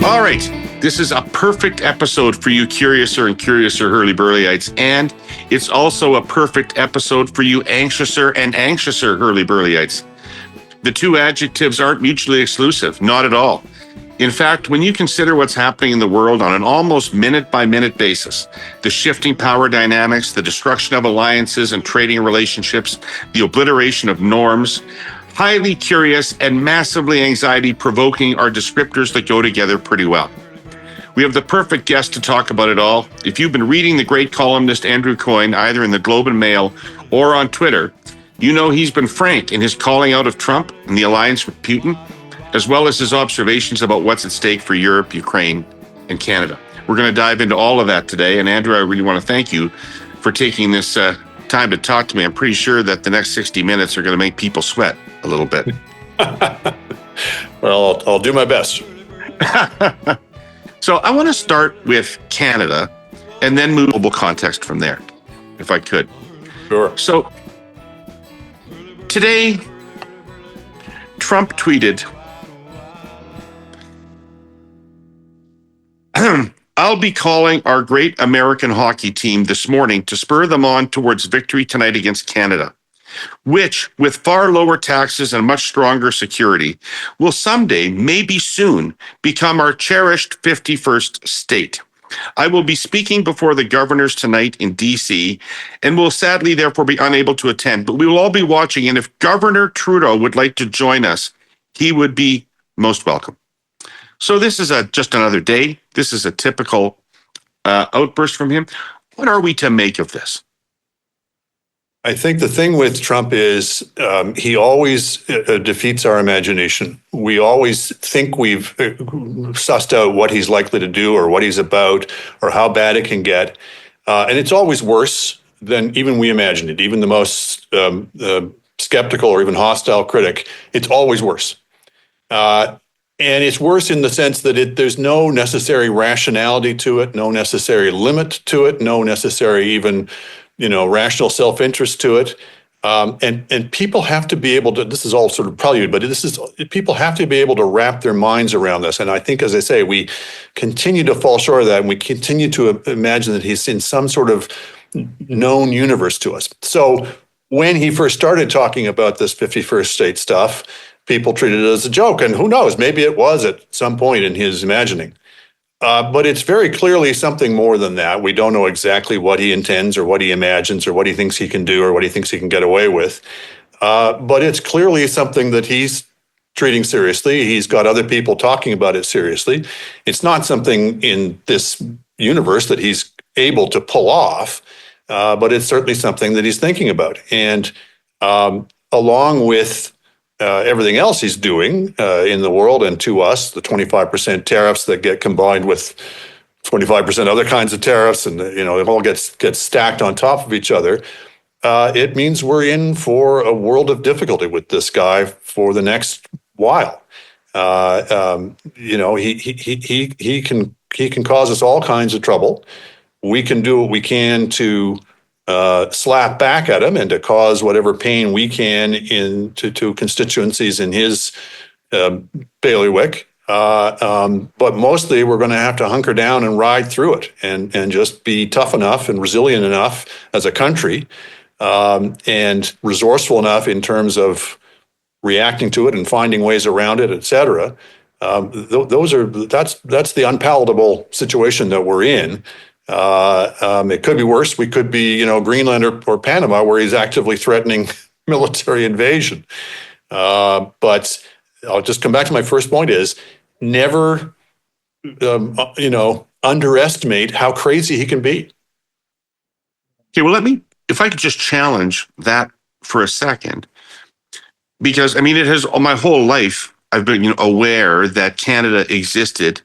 All right, this is a perfect episode for you curiouser and curiouser Herle Burly-ites, and it's also a perfect episode for you anxiouser and anxiouser Herle Burly-ites. The two adjectives aren't mutually exclusive, not at all. In fact, when you consider what's happening in the world on an almost minute-by-minute basis, the shifting power dynamics, the destruction of alliances and trading relationships, the obliteration of norms, highly curious and massively anxiety-provoking are descriptors that go together pretty well. We have the perfect guest to talk about it all. If you've been reading the great columnist Andrew Coyne, either in the Globe and Mail or on Twitter, you know he's been frank in his calling out of Trump and the alliance with Putin, as well as his observations about what's at stake for Europe, Ukraine, and Canada. We're going to dive into all of that today. And Andrew, I really want to thank you for taking this time to talk to me. I'm pretty sure that the next 60 minutes are going to make people sweat a little bit. Well, I'll do my best. So I want to start with Canada and then move to global context from there, if I could. Sure. So today, Trump tweeted, I'll be calling our great American hockey team this morning to spur them on towards victory tonight against Canada, which, with far lower taxes and much stronger security, will someday, maybe soon, become our cherished 51st state. I will be speaking before the governors tonight in D.C. and will sadly therefore be unable to attend, but we will all be watching, and if Governor Trudeau would like to join us, he would be most welcome. So this is just another day. This is a typical outburst from him. What are we to make of this? I think the thing with Trump is he always defeats our imagination. We always think we've sussed out what he's likely to do or what he's about or how bad it can get. And it's always worse than even we imagined it. Even the most skeptical or even hostile critic, it's always worse. And it's worse in the sense that there's no necessary rationality to it, no necessary limit to it, no necessary even rational self-interest to it. And people have to be able to, this is all sort of prelude, but people have to be able to wrap their minds around this. And I think, as I say, we continue to fall short of that, and we continue to imagine that he's in some sort of known universe to us. So when he first started talking about this 51st state stuff, people treated it as a joke. And who knows, maybe it was at some point in his imagining. But it's very clearly something more than that. We don't know exactly what he intends or what he imagines or what he thinks he can do or what he thinks he can get away with. But it's clearly something that he's treating seriously. He's got other people talking about it seriously. It's not something in this universe that he's able to pull off, but it's certainly something that he's thinking about. And along with everything else he's doing in the world and to us, the 25% tariffs that get combined with 25% other kinds of tariffs, and it all gets stacked on top of each other. It means we're in for a world of difficulty with this guy for the next while. He can cause us all kinds of trouble. We can do what we can to slap back at him and to cause whatever pain we can to constituencies in his bailiwick. But mostly we're going to have to hunker down and ride through it and just be tough enough and resilient enough as a country and resourceful enough in terms of reacting to it and finding ways around it, et cetera. That's the unpalatable situation that we're in. It could be worse. We could be, Greenland or Panama, where he's actively threatening military invasion. But I'll just come back to my first point: is never, underestimate how crazy he can be. Okay, well, if I could just challenge that for a second, because it has my whole life I've been aware that Canada existed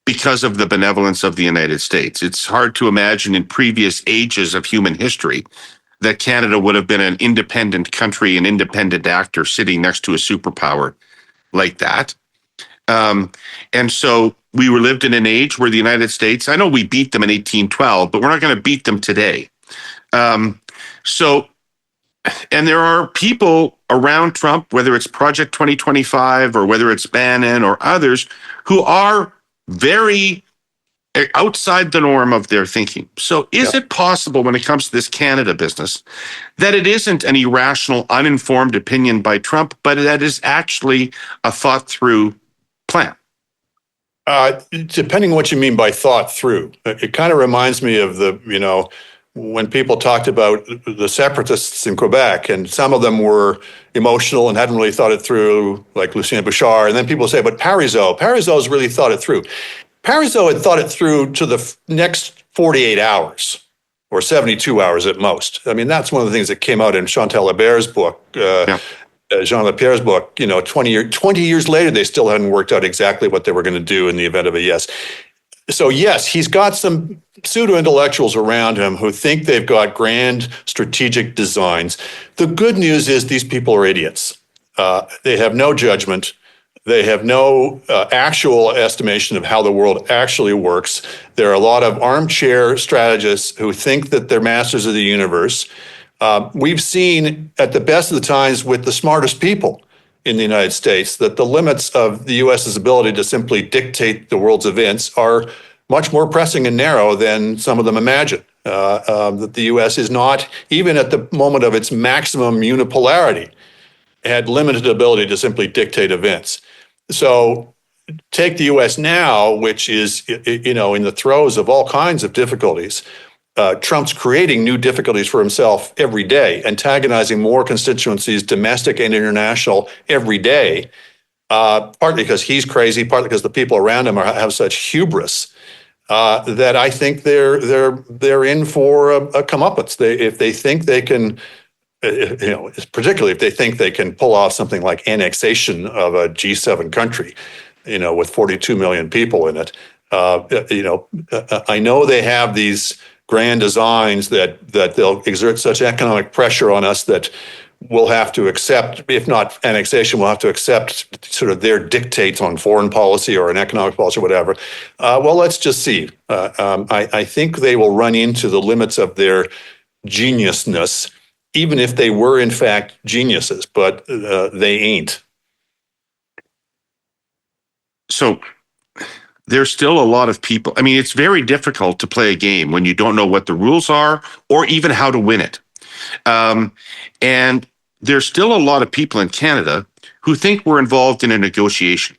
because of the benevolence of the United States. It's hard to imagine in previous ages of human history that Canada would have been an independent country, an independent actor sitting next to a superpower like that. And so we lived in an age where the United States, I know we beat them in 1812, but we're not going to beat them today. And there are people around Trump, whether it's Project 2025 or whether it's Bannon or others, who are very outside the norm of their thinking. So is it possible when it comes to this Canada business that it isn't an irrational, uninformed opinion by Trump, but that is actually a thought through plan? Depending on what you mean by thought through, it kind of reminds me of when people talked about the separatists in Quebec, and some of them were emotional and hadn't really thought it through, like Lucien Bouchard. And then people say, but Parizeau's really thought it through. Parizeau had thought it through to the next 48 hours or 72 hours at most. I mean, that's one of the things that came out in Chantal Hebert's book, Jean Lapierre's book. 20 years later, they still hadn't worked out exactly what they were going to do in the event of a yes. So yes, he's got some pseudo-intellectuals around him who think they've got grand strategic designs. The good news is these people are idiots. They have no judgment. They have no actual estimation of how the world actually works. There are a lot of armchair strategists who think that they're masters of the universe. We've seen at the best of the times with the smartest people in the United States that the limits of the U.S.'s ability to simply dictate the world's events are much more pressing and narrow than some of them imagine. That the U.S. is not, even at the moment of its maximum unipolarity, had limited ability to simply dictate events. So take the U.S. now, which is, in the throes of all kinds of difficulties. Trump's creating new difficulties for himself every day, antagonizing more constituencies, domestic and international, every day, partly because he's crazy, partly because the people around him have such hubris that I think they're in for a comeuppance. If they think they can, particularly if they think they can pull off something like annexation of a G7 country, with 42 million people in it. I know they have these grand designs that they'll exert such economic pressure on us that we'll have to accept, if not annexation, we'll have to accept sort of their dictates on foreign policy or an economic policy or whatever. Well, let's just see. I think they will run into the limits of their geniusness, even if they were in fact geniuses, but they ain't. So there's still a lot of people. I mean, it's very difficult to play a game when you don't know what the rules are or even how to win it. And there's still a lot of people in Canada who think we're involved in a negotiation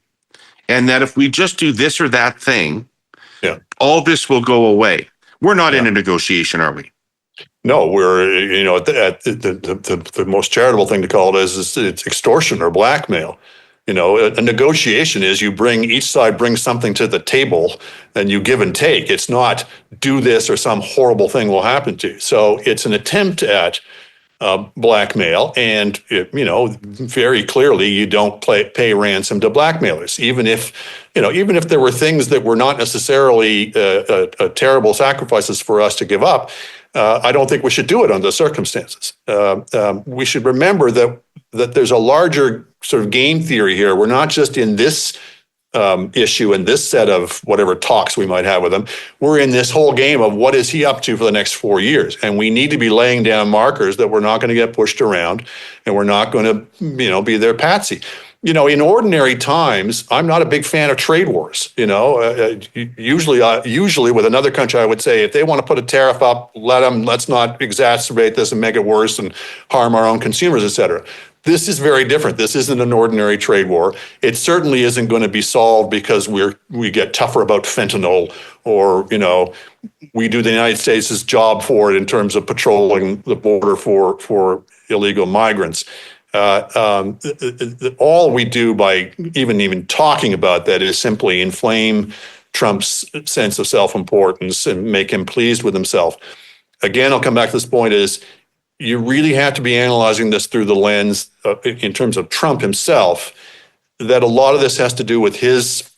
and that if we just do this or that thing, all this will go away. We're not in a negotiation, are we? No, we're, the most charitable thing to call it is it's extortion or blackmail. A negotiation is each side brings something to the table and you give and take. It's not do this or some horrible thing will happen to you. So it's an attempt at blackmail. And, very clearly you don't pay ransom to blackmailers, even if there were things that were not necessarily terrible sacrifices for us to give up. I don't think we should do it under the circumstances. We should remember that there's a larger sort of game theory here. We're not just in this issue and this set of whatever talks we might have with him. We're in this whole game of what is he up to for the next 4 years. And we need to be laying down markers that we're not going to get pushed around and we're not going to, be their patsy. In ordinary times, I'm not a big fan of trade wars. Usually with another country, I would say, if they want to put a tariff up, let them. Let's not exacerbate this and make it worse and harm our own consumers, et cetera. This is very different. This isn't an ordinary trade war. It certainly isn't going to be solved because we get tougher about fentanyl or, we do the United States' job for it in terms of patrolling the border for illegal migrants. All we do by even talking about that is simply inflame Trump's sense of self-importance and make him pleased with himself. Again, I'll come back to this point is you really have to be analyzing this through the lens in terms of Trump himself, that a lot of this has to do with his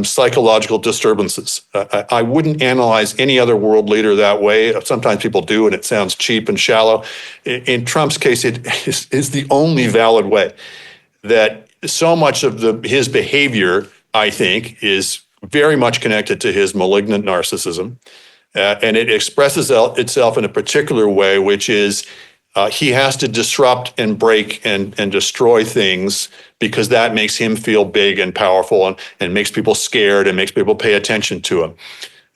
psychological disturbances. I wouldn't analyze any other world leader that way. Sometimes people do, and it sounds cheap and shallow. In Trump's case, it is the only valid way. That so much of his behavior, I think, is very much connected to his malignant narcissism. And it expresses itself in a particular way, which is He has to disrupt and break and destroy things because that makes him feel big and powerful and makes people scared and makes people pay attention to him.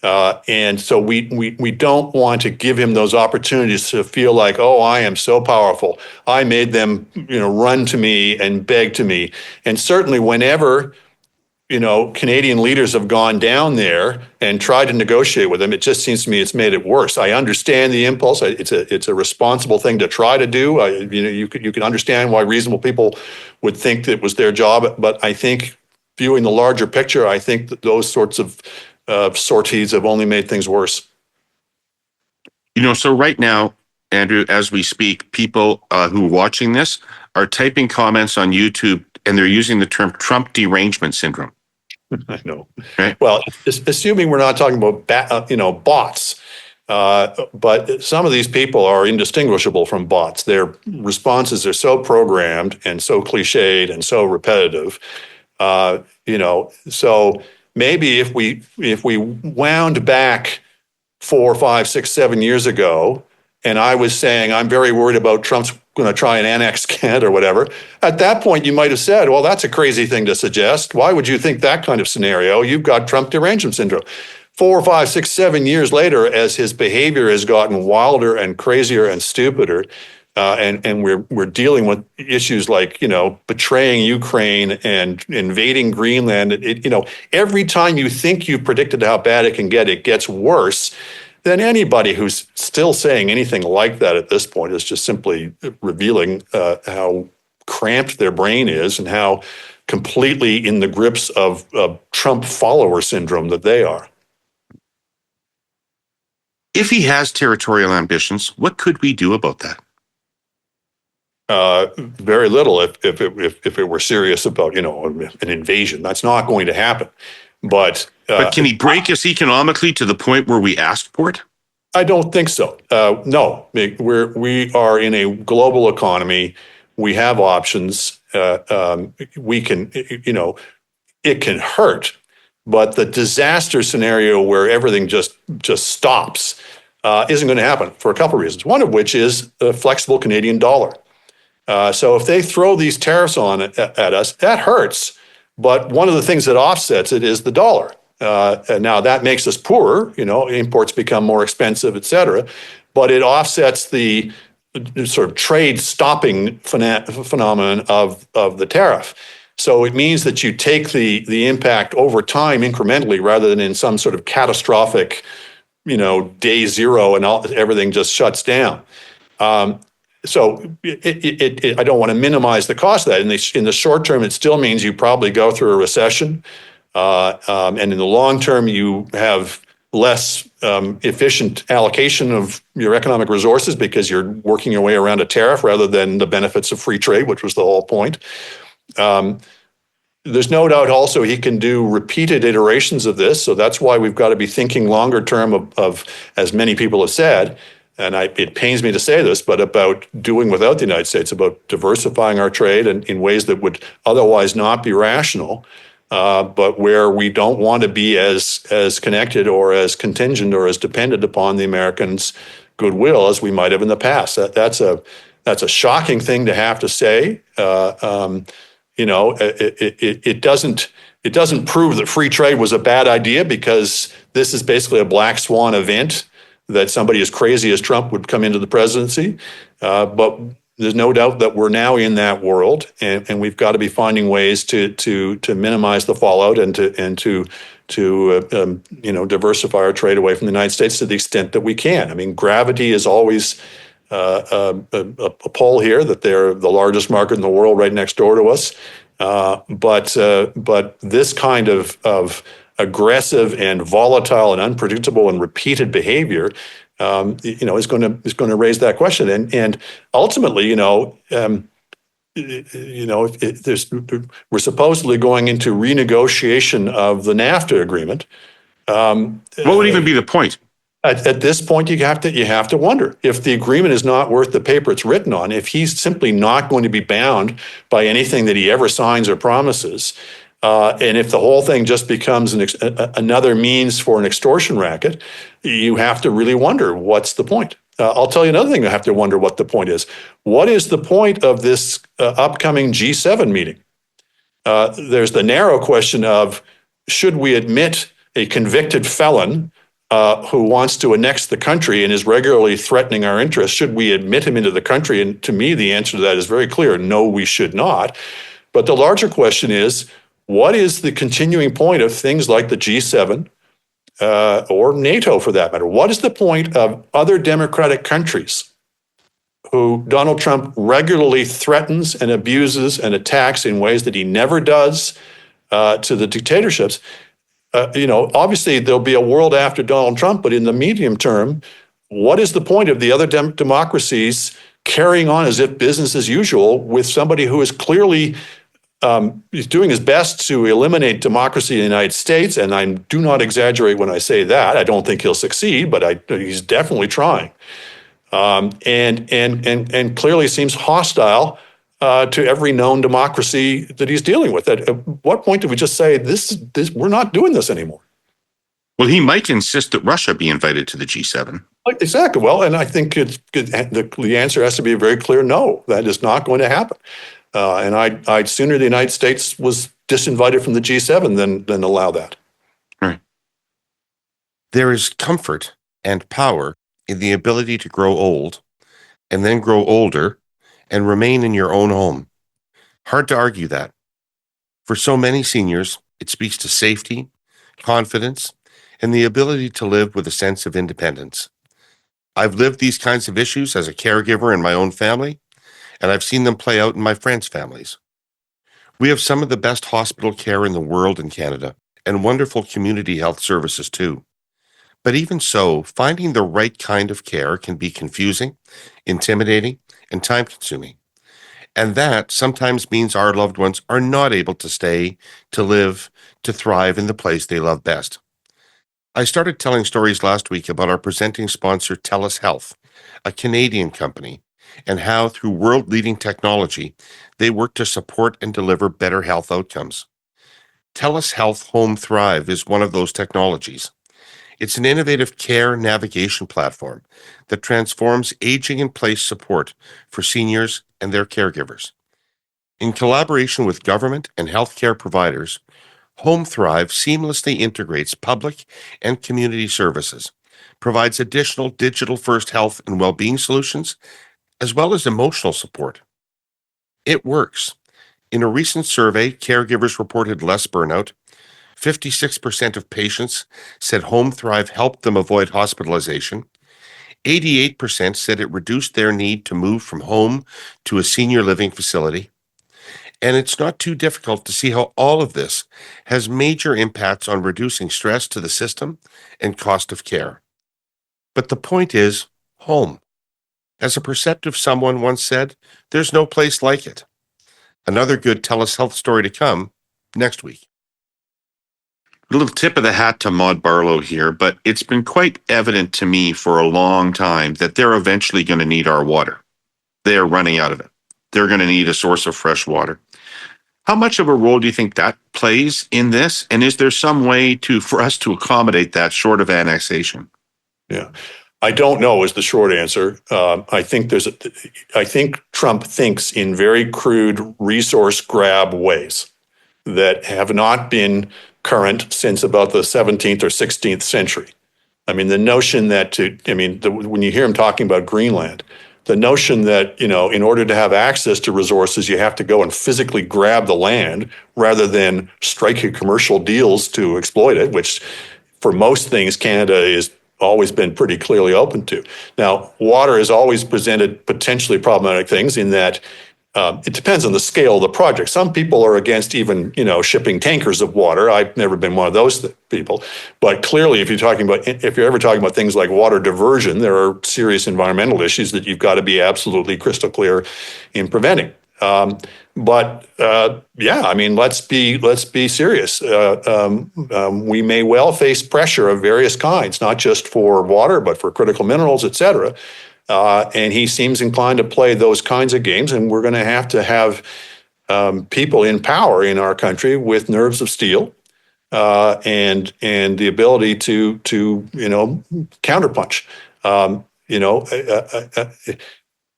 And so we don't want to give him those opportunities to feel like, oh, I am so powerful. I made them, run to me and beg to me. And certainly whenever Canadian leaders have gone down there and tried to negotiate with them, it just seems to me it's made it worse. I understand the impulse. It's a responsible thing to try to do. You can understand why reasonable people would think that it was their job. But I think viewing the larger picture, I think that those sorts of sorties have only made things worse. So right now, Andrew, as we speak, people who are watching this are typing comments on YouTube, and they're using the term Trump derangement syndrome. I know. Right. Well, assuming we're not talking about bots, but some of these people are indistinguishable from bots. Their responses are so programmed and so cliched and so repetitive. So maybe if we wound back 4, 5, 6, 7 years ago, and I was saying I'm very worried about Trump's going to try and annex Canada or whatever, at that point you might have said, well, that's a crazy thing to suggest. Why would you think that kind of scenario? You've got Trump derangement syndrome. 4, 5, 6, 7 years later, as his behavior has gotten wilder and crazier and stupider, and we're dealing with issues like betraying Ukraine and invading Greenland. Every time you think you've predicted how bad it can get, it gets worse. Then anybody who's still saying anything like that at this point is just simply revealing how cramped their brain is and how completely in the grips of Trump follower syndrome that they are. If he has territorial ambitions, what could we do about that? Very little if it were serious about an invasion. That's not going to happen. But can he break us economically to the point where we ask for it? I don't think so. No, we are in a global economy. We have options. We can, it can hurt, but the disaster scenario where everything just stops isn't going to happen for a couple of reasons. One of which is the flexible Canadian dollar. So if they throw these tariffs on at us, that hurts. But one of the things that offsets it is the dollar. And now that makes us poorer. Imports become more expensive, et cetera. But it offsets the sort of trade stopping phenomenon of the tariff. So it means that you take the impact over time incrementally rather than in some sort of catastrophic, day zero and everything just shuts down. So I don't want to minimize the cost of that. In the short term, it still means you probably go through a recession. And in the long term, you have less efficient allocation of your economic resources because you're working your way around a tariff rather than the benefits of free trade, which was the whole point. There's no doubt also he can do repeated iterations of this. So that's why we've got to be thinking longer term of as many people have said, and it pains me to say this, but about doing without the United States, about diversifying our trade in ways that would otherwise not be rational, but where we don't want to be as connected or as contingent or as dependent upon the Americans' goodwill as we might have in the past. That's a shocking thing to have to say. It doesn't prove that free trade was a bad idea because this is basically a black swan event that somebody as crazy as Trump would come into the presidency. But there's no doubt that we're now in that world, and we've got to be finding ways to minimize the fallout and to diversify our trade away from the United States to the extent that we can. I mean, gravity is always a pull here that they're the largest market in the world right next door to us. But this kind of aggressive and volatile and unpredictable and repeated behavior, is going to raise that question. And ultimately, we're supposedly going into renegotiation of the NAFTA agreement. What would even be the point? At this point, you have to wonder if the agreement is not worth the paper it's written on. If he's simply not going to be bound by anything that he ever signs or promises, and if the whole thing just becomes another means for an extortion racket, you have to really wonder what's the point. I'll tell you another thing I have to wonder what the point is. What is the point of this upcoming G7 meeting? There's the narrow question of, should we admit a convicted felon who wants to annex the country and is regularly threatening our interests? Should we admit him into the country? And to me, the answer to that is very clear. No, we should not. But the larger question is, what is the continuing point of things like the G7 or NATO for that matter? What is the point of other democratic countries who Donald Trump regularly threatens and abuses and attacks in ways that he never does to the dictatorships? Obviously there'll be a world after Donald Trump, but in the medium term, what is the point of the other democracies carrying on as if business as usual with somebody who is clearly he's doing his best to eliminate democracy in the United States? And I do not exaggerate when I say that. I don't think he'll succeed, but he's definitely trying. And clearly seems hostile to every known democracy that he's dealing with. At what point do we just say this? We're not doing this anymore? Well, he might insist that Russia be invited to the G7. Exactly. Well, and I think the answer has to be a very clear no. That is not going to happen. And I'd sooner the United States was disinvited from the G7 than allow that. Right. There is comfort and power in the ability to grow old and then grow older and remain in your own home. Hard to argue that. For so many seniors, it speaks to safety, confidence, and the ability to live with a sense of independence. I've lived these kinds of issues as a caregiver in my own family, and I've seen them play out in my friends' families. We have some of the best hospital care in the world in Canada, and wonderful community health services too. But even so, finding the right kind of care can be confusing, intimidating, and time-consuming. And that sometimes means our loved ones are not able to stay, to live, to thrive in the place they love best. I started telling stories last week about our presenting sponsor, Telus Health, a Canadian company, and how through world-leading technology, they work to support and deliver better health outcomes. Telus Health Home Thrive is one of those technologies. It's an innovative care navigation platform that transforms aging-in-place support for seniors and their caregivers. In collaboration with government and healthcare providers, Home Thrive seamlessly integrates public and community services, provides additional digital-first health and well-being solutions, as well as emotional support. It works. In a recent survey, caregivers reported less burnout. 56% of patients said Home Thrive helped them avoid hospitalization. 88% said it reduced their need to move from home to a senior living facility. And it's not too difficult to see how all of this has major impacts on reducing stress to the system and cost of care. But the point is home. As a perceptive someone once said, there's no place like it. Another good Telus Health story to come next week. A little tip of the hat to Maud Barlow here, but it's been quite evident to me for a long time that they're eventually going to need our water. They are running out of it. They're going to need a source of fresh water. How much of a role do you think that plays in this? And is there some way for us to accommodate that short of annexation? Yeah, I don't know is the short answer. I think Trump thinks in very crude resource grab ways that have not been current since about the 17th or 16th century. I mean, the notion that when you hear him talking about Greenland, the notion that, in order to have access to resources, you have to go and physically grab the land rather than striking commercial deals to exploit it, which for most things, Canada is always been pretty clearly open to. Now, water has always presented potentially problematic things in that it depends on the scale of the project. Some people are against even, shipping tankers of water. I've never been one of those people. But clearly, if you're ever talking about things like water diversion, there are serious environmental issues that you've got to be absolutely crystal clear in preventing. Let's be serious. We may well face pressure of various kinds, not just for water, but for critical minerals, et cetera. And he seems inclined to play those kinds of games, and we're going to have people in power in our country with nerves of steel and the ability to counterpunch. and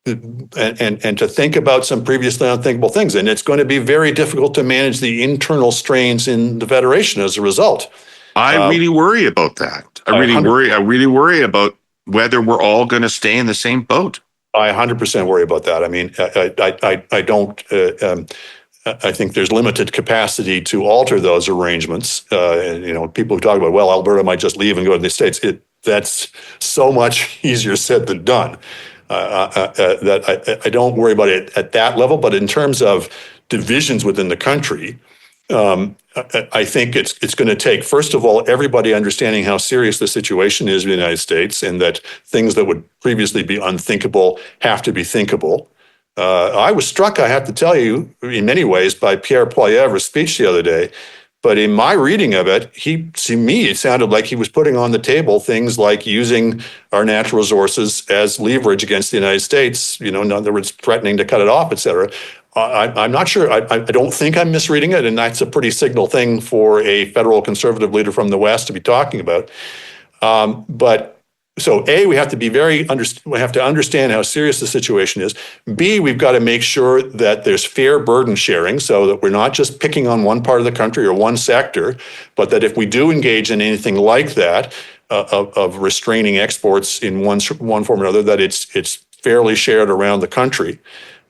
to think about some previously unthinkable things. And it's going to be very difficult to manage the internal strains in the Federation as a result. I really worry about that. I really worry about whether we're all going to stay in the same boat. I 100% worry about that. I mean, I don't. I think there's limited capacity to alter those arrangements. People who talk about, well, Alberta might just leave and go to the States. That's so much easier said than done. That I don't worry about it at that level. But in terms of divisions within the country, I think it's going to take, first of all, everybody understanding how serious the situation is in the United States, and that things that would previously be unthinkable have to be thinkable. I was struck, I have to tell you, in many ways, by Pierre Poilievre's speech the other day. But in my reading of it, to me, it sounded like he was putting on the table things like using our natural resources as leverage against the United States, in other words, threatening to cut it off, et cetera. I'm not sure. I don't think I'm misreading it, and that's a pretty signal thing for a federal conservative leader from the West to be talking about. So A, we have to understand how serious the situation is. B, we've got to make sure that there's fair burden sharing, so that we're not just picking on one part of the country or one sector, but that if we do engage in anything like that, of restraining exports in one form or another, that it's fairly shared around the country.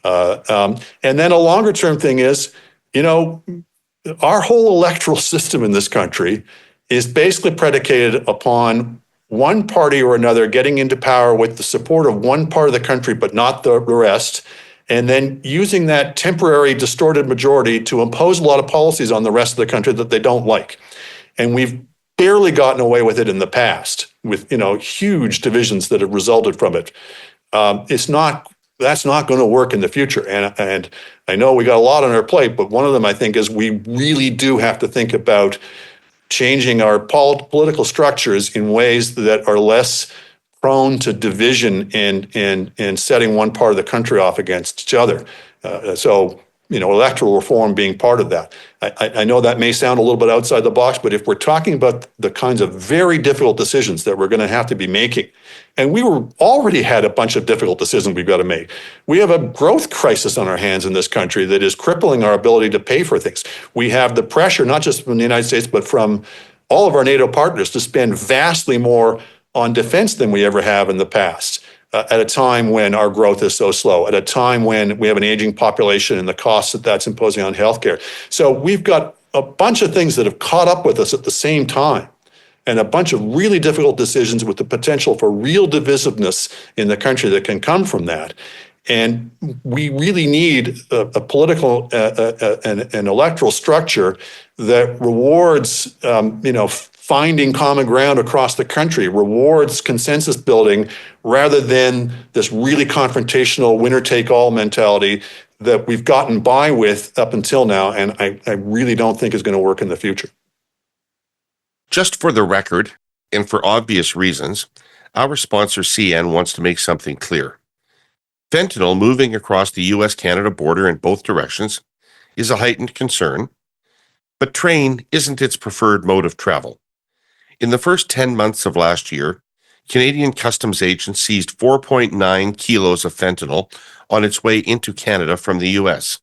And then a longer term thing is, our whole electoral system in this country is basically predicated upon one party or another getting into power with the support of one part of the country, but not the rest, and then using that temporary distorted majority to impose a lot of policies on the rest of the country that they don't like. And we've barely gotten away with it in the past, with huge divisions that have resulted from it. That's not going to work in the future. And I know we got a lot on our plate, but one of them, I think, is we really do have to think about changing our political structures in ways that are less prone to division and setting one part of the country off against each other. Electoral reform being part of that. I know that may sound a little bit outside the box, but if we're talking about the kinds of very difficult decisions that we're going to have to be making, and we already had a bunch of difficult decisions we've got to make. We have a growth crisis on our hands in this country that is crippling our ability to pay for things. We have the pressure, not just from the United States, but from all of our NATO partners, to spend vastly more on defense than we ever have in the past. At a time when our growth is so slow, at a time when we have an aging population and the costs that that's imposing on healthcare. So we've got a bunch of things that have caught up with us at the same time, and a bunch of really difficult decisions with the potential for real divisiveness in the country that can come from that. And we really need a political and electoral structure that rewards, finding common ground across the country, rewards consensus building, rather than this really confrontational winner-take-all mentality that we've gotten by with up until now, and I really don't think is going to work in the future. Just for the record, and for obvious reasons, our sponsor CN wants to make something clear. Fentanyl moving across the U.S.-Canada border in both directions is a heightened concern, but train isn't its preferred mode of travel. In the first 10 months of last year, Canadian Customs agents seized 4.9 kilos of fentanyl on its way into Canada from the U.S.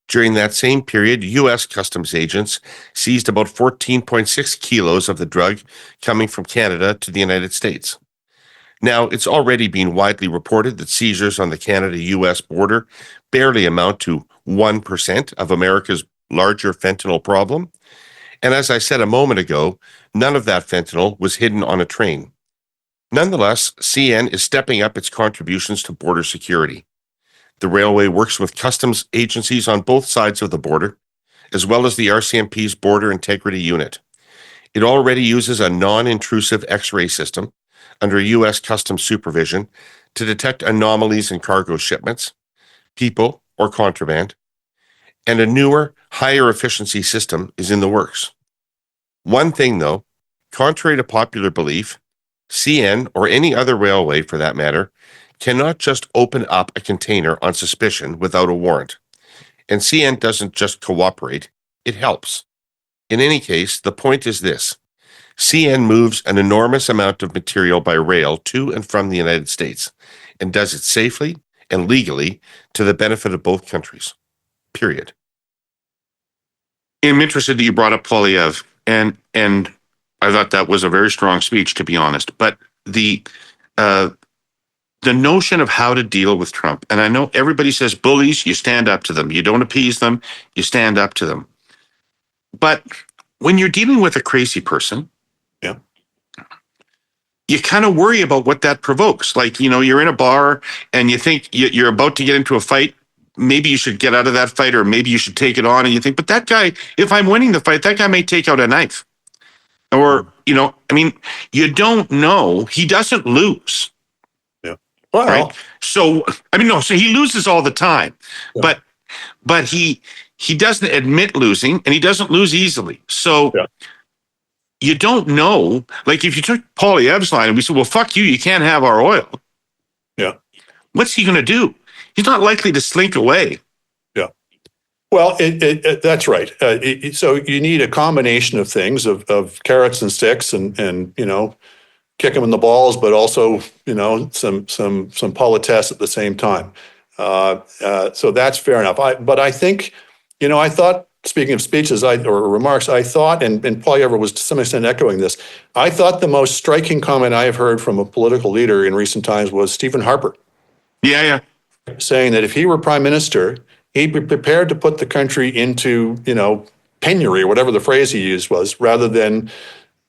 During that same period, U.S. Customs agents seized about 14.6 kilos of the drug coming from Canada to the United States. Now, it's already been widely reported that seizures on the Canada-U.S. border barely amount to 1% of America's larger fentanyl problem. And as I said a moment ago, none of that fentanyl was hidden on a train. Nonetheless, CN is stepping up its contributions to border security. The railway works with customs agencies on both sides of the border, as well as the RCMP's Border Integrity Unit. It already uses a non-intrusive X-ray system under U.S. Customs supervision to detect anomalies in cargo shipments, people, or contraband, and a newer, higher efficiency system is in the works. One thing, though, contrary to popular belief, CN, or any other railway for that matter, cannot just open up a container on suspicion without a warrant. And CN doesn't just cooperate, it helps. In any case, the point is this: CN moves an enormous amount of material by rail to and from the United States and does it safely and legally to the benefit of both countries, period. I'm interested that you brought up Polyev, and I thought that was a very strong speech, to be honest. But the notion of how to deal with Trump, and I know everybody says bullies, you stand up to them. You don't appease them, you stand up to them. But when you're dealing with a crazy person, Yeah. you kind of worry about what that provokes. Like, you're in a bar and you think you're about to get into a fight. Maybe you should get out of that fight, or maybe you should take it on. And you think, but that guy, if I'm winning the fight, that guy may take out a knife. Or, you don't know. He doesn't lose. Yeah. Well, right? So, so he loses all the time. Yeah. But he doesn't admit losing, and he doesn't lose easily. So you don't know. Like, if you took Polyev's line and we said, well, fuck you, you can't have our oil. Yeah. What's he going to do? He's not likely to slink away. Yeah. Well, that's right. So you need a combination of things, of carrots and sticks, and kick him in the balls, but also some politesse at the same time. So that's fair enough. But I think I thought, speaking of speeches or remarks, I thought, and Polyev was to some extent echoing this, I thought the most striking comment I have heard from a political leader in recent times was Stephen Harper. Yeah. Saying that if he were prime minister, he'd be prepared to put the country into, penury, or whatever the phrase he used was, rather than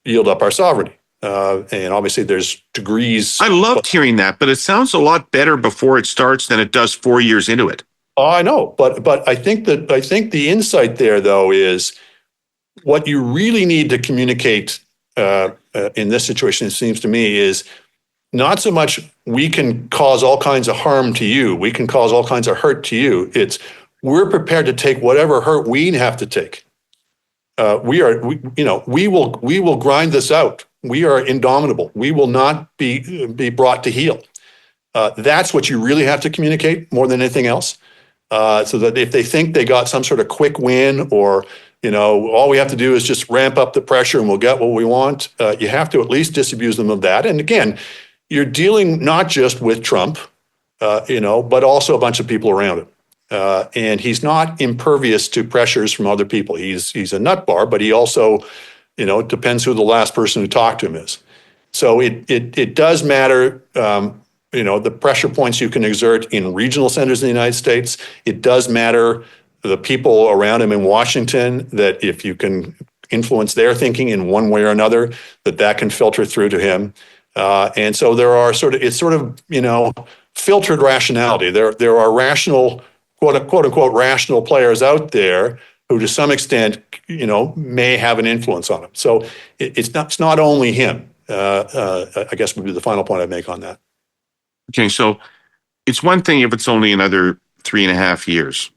yield up our sovereignty. And obviously there's degrees. I loved hearing that, but it sounds a lot better before it starts than it does 4 years into it. Oh, I know, but I think the insight there, though, is what you really need to communicate in this situation, it seems to me, is not so much we can cause all kinds of harm to you, we can cause all kinds of hurt to you. It's we're prepared to take whatever hurt we have to take. We will grind this out. We are indomitable. We will not be brought to heel. That's what you really have to communicate more than anything else. So that if they think they got some sort of quick win, or all we have to do is just ramp up the pressure and we'll get what we want, you have to at least disabuse them of that. And again, you're dealing not just with Trump, but also a bunch of people around him. And he's not impervious to pressures from other people. He's a nut bar, but he also, it depends who the last person who talked to him is. So it does matter, the pressure points you can exert in regional centers in the United States. It does matter the people around him in Washington, that if you can influence their thinking in one way or another, that can filter through to him. And so there are filtered rationality. There are rational, quote unquote, rational players out there who, to some extent, may have an influence on him. So it's not only him. I guess would be the final point I'd make on that. Okay, so it's one thing if it's only another 3.5 years,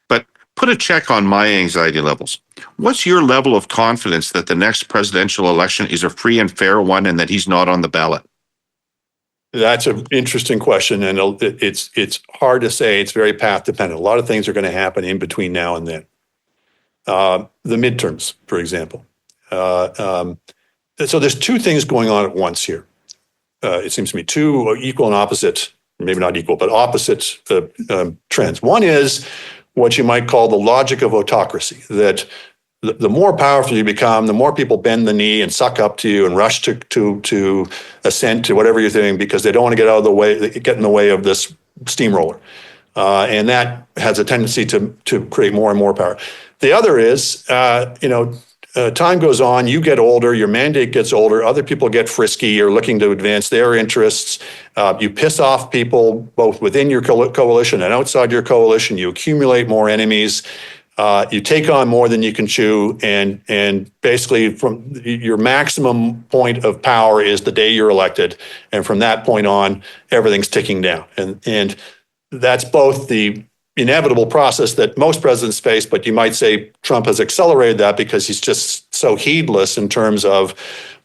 but put a check on my anxiety levels. What's your level of confidence that the next presidential election is a free and fair one and that he's not on the ballot? That's an interesting question, and it's hard to say. It's very path dependent. A lot of things are going to happen in between now and then. The midterms, for example. So there's two things going on at once here. It seems to me two equal and opposite, maybe not equal, but opposite trends. One is what you might call the logic of autocracy, that the more powerful you become, the more people bend the knee and suck up to you and rush to assent to whatever you're doing because they don't want to get in the way of this steamroller. And that has a tendency to create more and more power. The other is, time goes on, you get older, your mandate gets older, other people get frisky, you're looking to advance their interests. You piss off people both within your coalition and outside your coalition. You accumulate more enemies. You take on more than you can chew. And basically, from your maximum point of power is the day you're elected. And from that point on, everything's ticking down. And that's both the inevitable process that most presidents face, but you might say Trump has accelerated that because he's just so heedless in terms of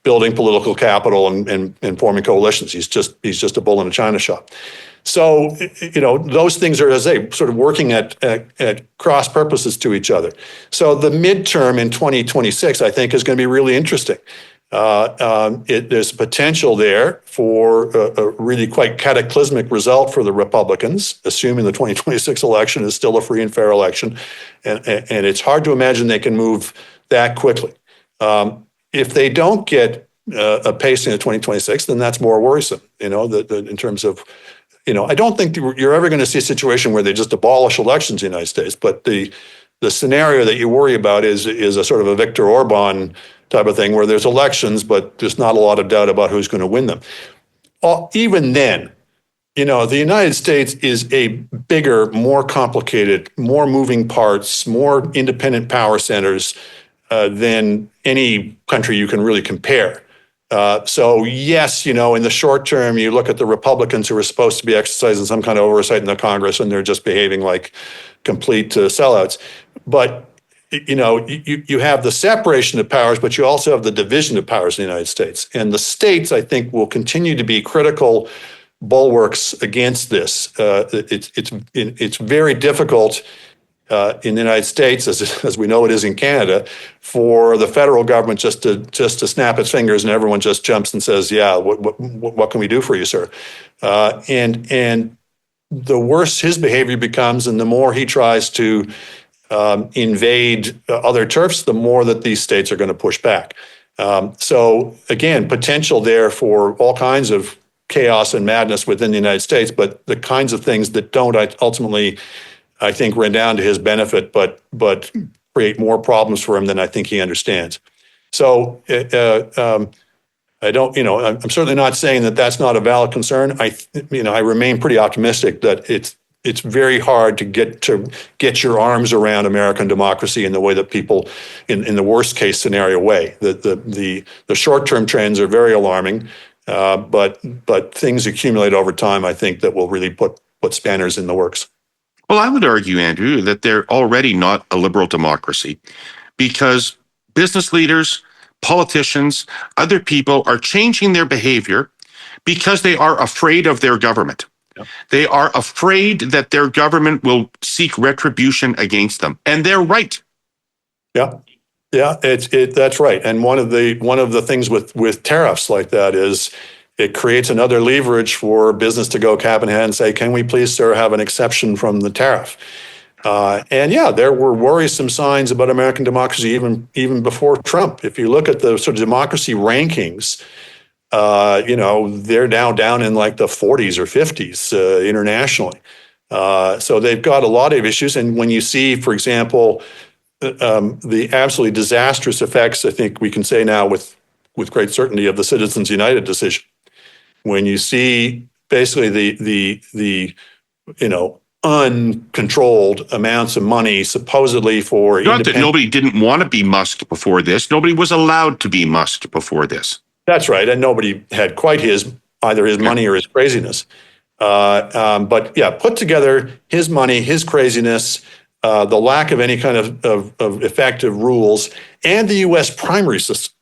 building political capital and forming coalitions. He's just a bull in a china shop. So, those things are, as I say, sort of working at cross purposes to each other. So the midterm in 2026, I think, is going to be really interesting. There's potential there for a really quite cataclysmic result for the Republicans, assuming the 2026 election is still a free and fair election. And it's hard to imagine they can move that quickly. If they don't get a pacing of 2026, then that's more worrisome, in terms of, I don't think you're ever going to see a situation where they just abolish elections in the United States, but the scenario that you worry about is a sort of a Viktor Orban type of thing where there's elections, but there's not a lot of doubt about who's going to win them. Even then, the United States is a bigger, more complicated, more moving parts, more independent power centers than any country you can really compare. So yes, in the short term, you look at the Republicans who are supposed to be exercising some kind of oversight in the Congress, and they're just behaving like complete sellouts. But you have the separation of powers, but you also have the division of powers in the United States. And the states, I think, will continue to be critical bulwarks against this. It's very difficult in the United States, as we know it is in Canada, for the federal government just to snap its fingers and everyone just jumps and says, "Yeah, what can we do for you, sir?" And the worse his behavior becomes, and the more he tries to invade other turfs, the more that these states are going to push back. So again, potential there for all kinds of chaos and madness within the United States, but the kinds of things that don't ultimately, I think, run down to his benefit, but create more problems for him than I think he understands. So I don't, I'm certainly not saying that that's not a valid concern. I remain pretty optimistic that it's very hard to get your arms around American democracy in the way that people, in the worst case scenario way. The short-term trends are very alarming, but things accumulate over time, I think, that will really put spanners in the works. Well, I would argue, Andrew, that they're already not a liberal democracy because business leaders, politicians, other people are changing their behavior because they are afraid of their government. Yep. They are afraid that their government will seek retribution against them, and they're right. Yeah, that's right. And one of the things with tariffs like that is it creates another leverage for business to go cap in hand and say, "Can we please, sir, have an exception from the tariff?" And yeah, there were worrisome signs about American democracy even before Trump. If you look at the sort of democracy rankings, they're now down in like the 40s or 50s internationally. So they've got a lot of issues. And when you see, for example, the absolutely disastrous effects, I think we can say now with great certainty, of the Citizens United decision, when you see basically the uncontrolled amounts of money supposedly for not that nobody didn't want to be musked before this. Nobody was allowed to be musked before this. That's right. And nobody had quite either his money or his craziness. But yeah, put together his money, his craziness, the lack of any kind of effective rules, and the U.S. primary system.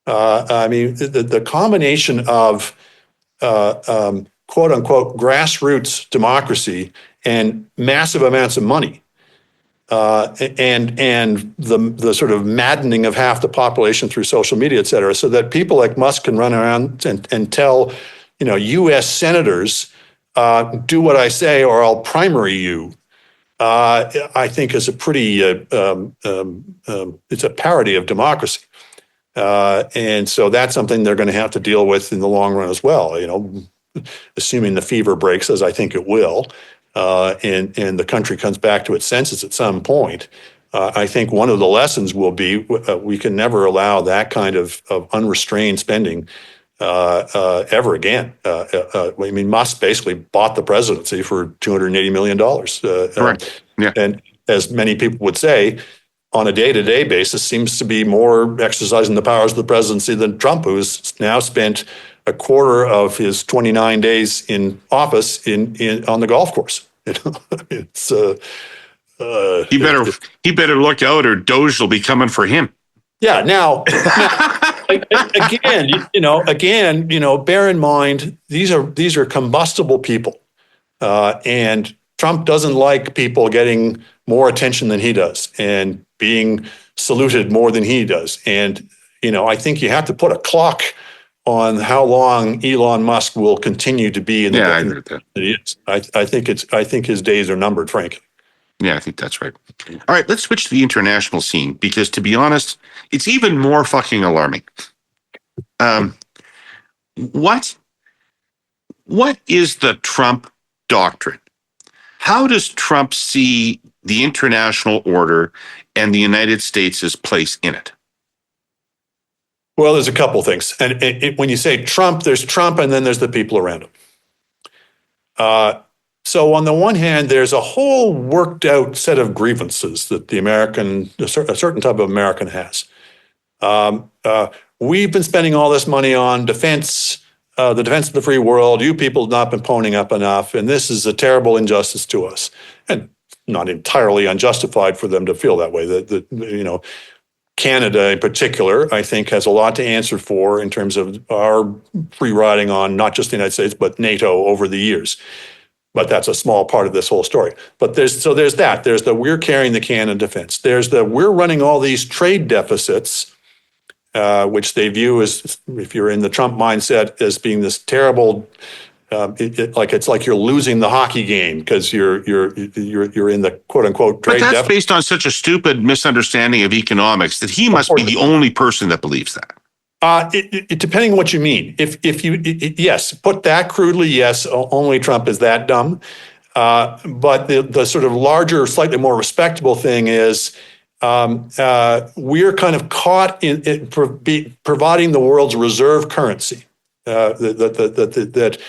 The combination of quote unquote grassroots democracy and massive amounts of money, and the sort of maddening of half the population through social media, et cetera, so that people like Musk can run around and tell, U.S. senators, do what I say or I'll primary you. I think is a pretty, it's a parody of democracy. And so that's something they're going to have to deal with in the long run as well, assuming the fever breaks, as I think it will, and the country comes back to its senses at some point. I think one of the lessons will be we can never allow that kind of unrestrained spending ever again. Musk basically bought the presidency for $280 million. Correct. Yeah. And as many people would say, on a day-to-day basis, seems to be more exercising the powers of the presidency than Trump, who's now spent a quarter of his 29 days in office on the golf course. It's he better look out, or Doge will be coming for him. Yeah. Now again, bear in mind these are combustible people, and Trump doesn't like people getting more attention than he does and being saluted more than he does. And I think you have to put a clock on how long Elon Musk will continue to be in the. Yeah, I agree with that. I think his days are numbered, frankly. Yeah, I think that's right. All right, let's switch to the international scene because, to be honest, it's even more fucking alarming. What is the Trump doctrine? How does Trump see the international order and the United States' place in it? Well, there's a couple things. And when you say Trump, there's Trump and then there's the people around him. So on the one hand, there's a whole worked out set of grievances that a certain type of American has. We've been spending all this money on defense, the defense of the free world. You people have not been ponying up enough, and this is a terrible injustice to us. And not entirely unjustified for them to feel that way. Canada in particular, I think, has a lot to answer for in terms of our free riding on not just the United States, but NATO over the years. But that's a small part of this whole story. But there's that. There's the we're carrying the can of defense. There's the we're running all these trade deficits, which they view as, if you're in the Trump mindset, as being this terrible. It's like you're losing the hockey game because you're in the quote unquote trade. But that's based on such a stupid misunderstanding of economics that he must be the only person that believes that. Depending on what you mean. If you yes, put that crudely, yes, only Trump is that dumb. But the sort of larger, slightly more respectable thing is we're kind of caught in providing the world's reserve currency. That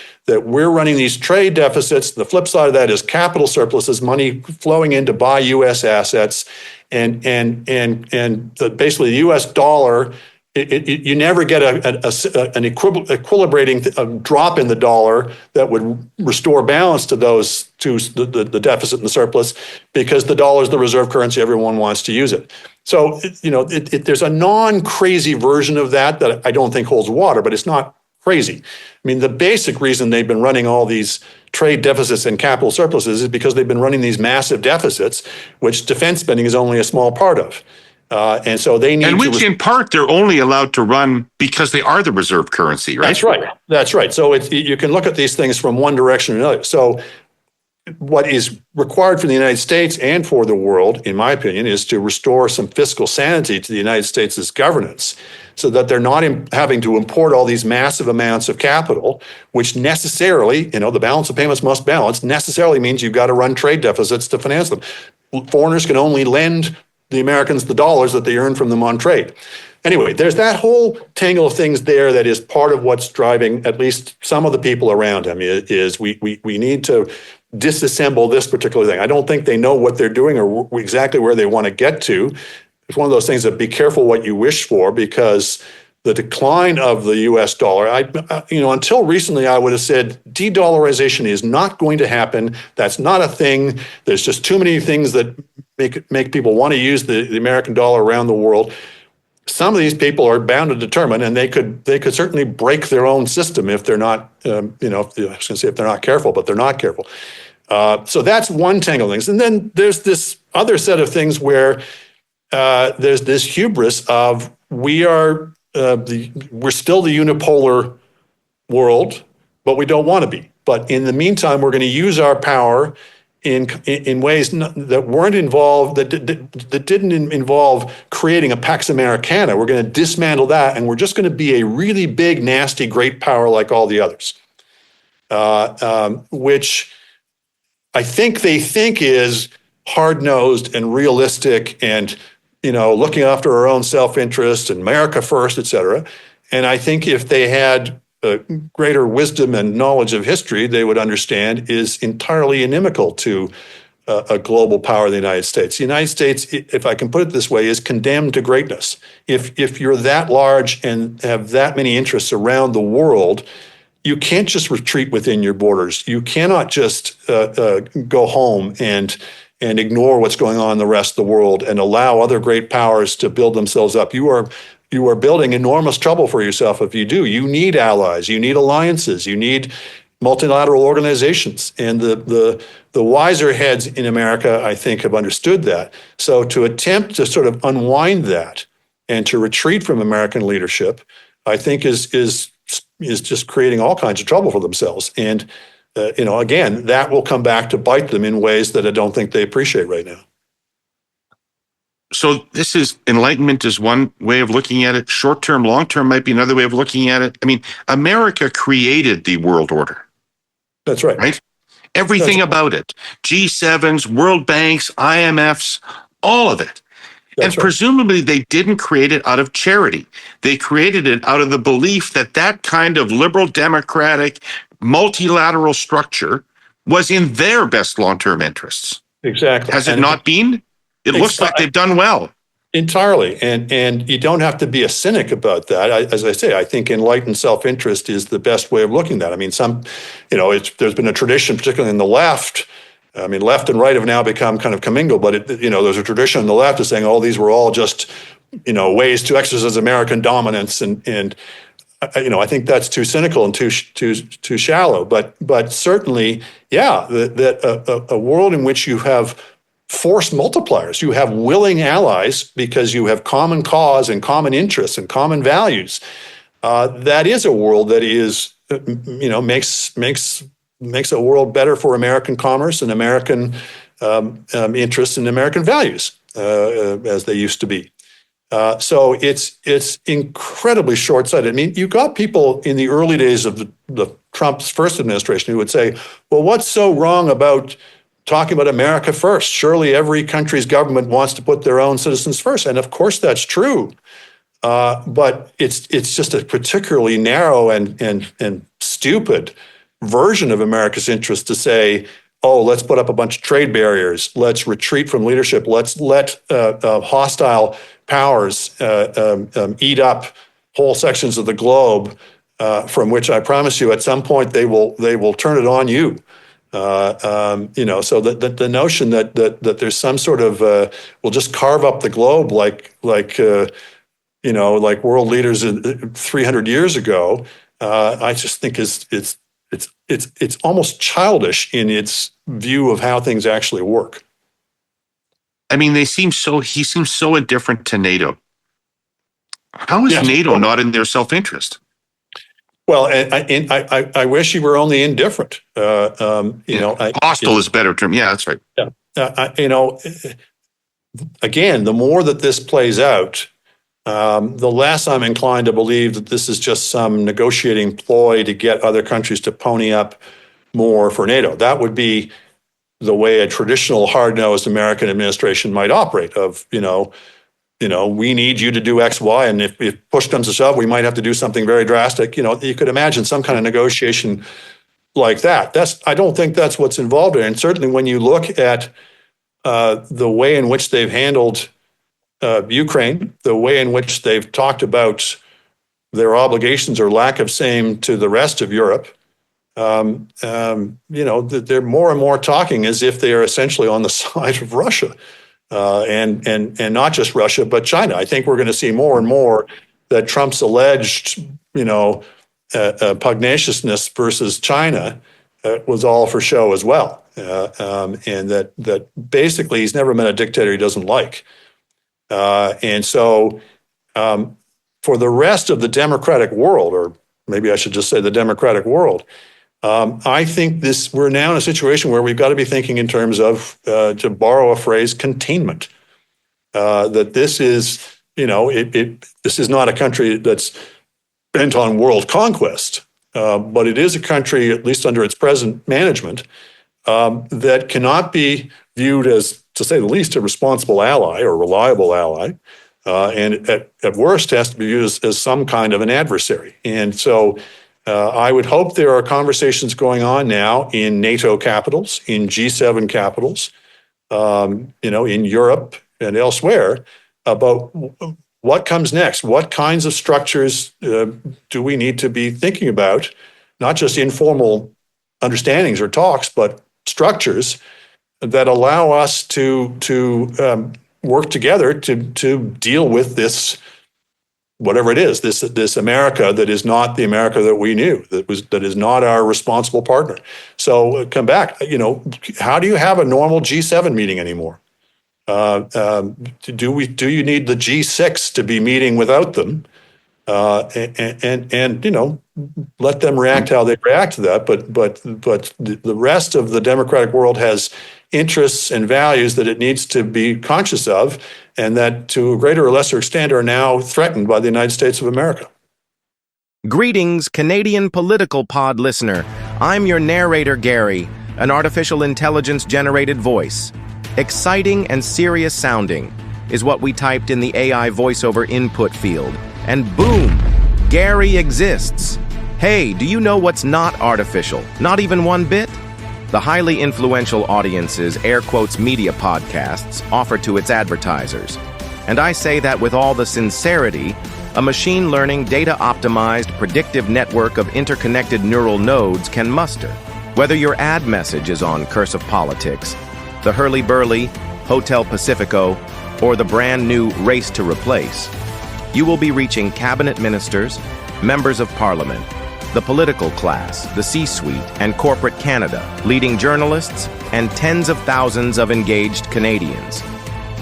we're running these trade deficits. The flip side of that is capital surpluses, money flowing in to buy U.S. assets, and basically the U.S. dollar. You never get an equilibrating drop in the dollar that would restore balance to the deficit and the surplus, because the dollar is the reserve currency. Everyone wants to use it. So there's a non-crazy version of that I don't think holds water, but it's not crazy. I mean, the basic reason they've been running all these trade deficits and capital surpluses is because they've been running these massive deficits, which defense spending is only a small part of. And so they need which in part they're only allowed to run because they are the reserve currency, right? That's right. So you can look at these things from one direction or another. So what is required for the United States and for the world, in my opinion, is to restore some fiscal sanity to the United States' governance, so that they're not having to import all these massive amounts of capital, which necessarily, the balance of payments must balance, necessarily means you've got to run trade deficits to finance them. Foreigners can only lend the Americans the dollars that they earn from them on trade. Anyway, there's that whole tangle of things there that is part of what's driving at least some of the people around him. Is we need to disassemble this particular thing. I don't think they know what they're doing or exactly where they want to get to. It's one of those things that be careful what you wish for, because the decline of the U.S. dollar, until recently, I would have said de-dollarization is not going to happen. That's not a thing. There's just too many things that make people want to use the American dollar around the world. Some of these people are bound to determine, and they could certainly break their own system if they're not, I was going to say if they're not careful, but they're not careful. So that's one tangle of things. And then there's this other set of things where there's this hubris of we're still the unipolar world, but we don't want to be. But in the meantime, we're going to use our power in ways that weren't involved, that didn't involve creating a Pax Americana. We're going to dismantle that, and we're just going to be a really big, nasty, great power like all the others, which I think they think is hard-nosed and realistic and, looking after our own self-interest and America first, et cetera. And I think if they had greater wisdom and knowledge of history, they would understand is entirely inimical to a global power of the United States. The United States, if I can put it this way, is condemned to greatness. If you're that large and have that many interests around the world, you can't just retreat within your borders. You cannot just go home and ignore what's going on in the rest of the world and allow other great powers to build themselves up. You are building enormous trouble for yourself if you do. You need allies, you need alliances, you need multilateral organizations. And the wiser heads in America, I think, have understood that. So to attempt to sort of unwind that and to retreat from American leadership, I think is just creating all kinds of trouble for themselves. And again, that will come back to bite them in ways that I don't think they appreciate right now. So this is enlightenment is one way of looking at it. Short term, long term might be another way of looking at it. I mean, America created the world order. That's right. Right? Everything about it. G7s, World Banks, IMFs, all of it. And presumably they didn't create it out of charity. They created it out of the belief that that kind of liberal, democratic, multilateral structure was in their best long-term interests. Exactly. Has it not been? It looks like they've done well. Entirely. And you don't have to be a cynic about that. As I say, I think enlightened self-interest is the best way of looking at that. I mean, there's been a tradition, particularly in the left. I mean, left and right have now become kind of commingled, but there's a tradition on the left of saying, these were all just, ways to exercise American dominance. And I think that's too cynical and too shallow. But certainly, that a world in which you have force multipliers, you have willing allies because you have common cause and common interests and common values. That is a world that is, makes a world better for American commerce and American interests and American values as they used to be. So it's incredibly short-sighted. I mean, you got people in the early days of the Trump's first administration who would say, well, what's so wrong about talking about America first? Surely every country's government wants to put their own citizens first. And of course that's true. But it's just a particularly narrow and stupid version of America's interest to say, let's put up a bunch of trade barriers. Let's retreat from leadership. Let's let hostile powers eat up whole sections of the globe from which I promise you at some point they will turn it on you. So the notion that there's some sort of we'll just carve up the globe like world leaders 300 years ago, I just think it's almost childish in its view of how things actually work. I mean, he seems so indifferent to NATO. How is NATO not in their self-interest? Well, I wish you were only indifferent. Hostile is a better term. Yeah, that's right. Yeah. Again, the more that this plays out, the less I'm inclined to believe that this is just some negotiating ploy to get other countries to pony up more for NATO. That would be the way a traditional hard-nosed American administration might operate of, we need you to do X, Y, and if push comes to shove, we might have to do something very drastic. You could imagine some kind of negotiation like that. I don't think that's what's involved in it. And certainly when you look at the way in which they've handled Ukraine, the way in which they've talked about their obligations or lack of same to the rest of Europe, they're more and more talking as if they are essentially on the side of Russia. And not just Russia, but China. I think we're going to see more and more that Trump's alleged, pugnaciousness versus China was all for show as well, and that basically he's never met a dictator he doesn't like. And so, for the rest of the democratic world, or maybe I should just say the democratic world, I think we're now in a situation where we've got to be thinking in terms of, to borrow a phrase, containment. That this is, this is not a country that's bent on world conquest, but it is a country, at least under its present management, that cannot be viewed as, to say the least, a responsible ally or reliable ally, and at worst has to be viewed as some kind of an adversary. And so, I would hope there are conversations going on now in NATO capitals, in G7 capitals, in Europe and elsewhere about what comes next. What kinds of structures do we need to be thinking about? Not just informal understandings or talks, but structures that allow us to work together to deal with this, whatever it is, this America that is not the America that we knew, that is not our responsible partner. So come back, how do you have a normal G7 meeting anymore? Do you need the G6 to be meeting without them? And let them react how they react to that. But the rest of the democratic world has interests and values that it needs to be conscious of, and that to a greater or lesser extent are now threatened by the United States of America. Greetings, Canadian Political Pod listener. I'm your narrator, Gary, an artificial intelligence-generated voice. Exciting and serious sounding is what we typed in the AI voiceover input field. And boom, Gary exists. Hey, do you know what's not artificial? Not even one bit? The highly influential audiences Airquotes Media podcasts offer to its advertisers. And I say that with all the sincerity a machine learning, data-optimized, predictive network of interconnected neural nodes can muster. Whether your ad message is on Curse of Politics, the Herle Burly, Hotel Pacifico, or the brand new Race to Replace, you will be reaching cabinet ministers, members of parliament, the political class, the C-suite, and corporate Canada, leading journalists, and tens of thousands of engaged Canadians.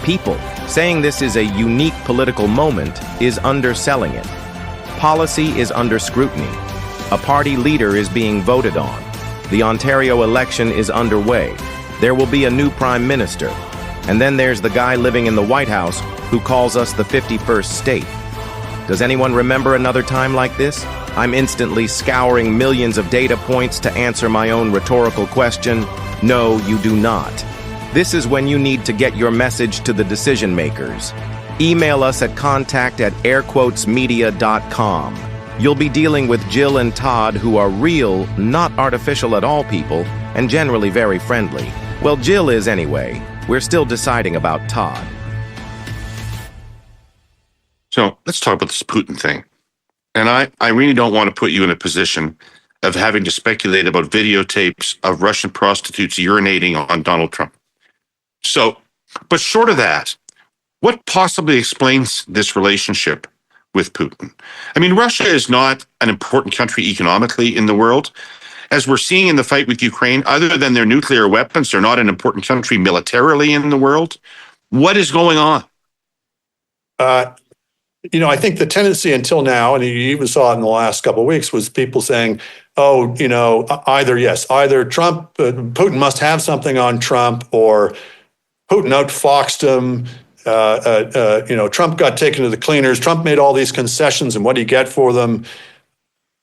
People saying this is a unique political moment is underselling it. Policy is under scrutiny. A party leader is being voted on. The Ontario election is underway. There will be a new prime minister. And then there's the guy living in the White House who calls us the 51st state. Does anyone remember another time like this? I'm instantly scouring millions of data points to answer my own rhetorical question. No, you do not. This is when you need to get your message to the decision makers. Email us at contact@airquotesmedia.com. You'll be dealing with Jill and Todd, who are real, not artificial at all people, and generally very friendly. Well, Jill is anyway. We're still deciding about Todd. So let's talk about this Putin thing. And I really don't want to put you in a position of having to speculate about videotapes of Russian prostitutes urinating on Donald Trump. So, but short of that, what possibly explains this relationship with Putin? I mean, Russia is not an important country economically in the world. As we're seeing in the fight with Ukraine, other than their nuclear weapons, they're not an important country militarily in the world. What is going on? I think the tendency until now, and you even saw it in the last couple of weeks, was people saying, either Trump, Putin must have something on Trump, or Putin outfoxed him. Trump got taken to the cleaners. Trump made all these concessions, and what did he get for them?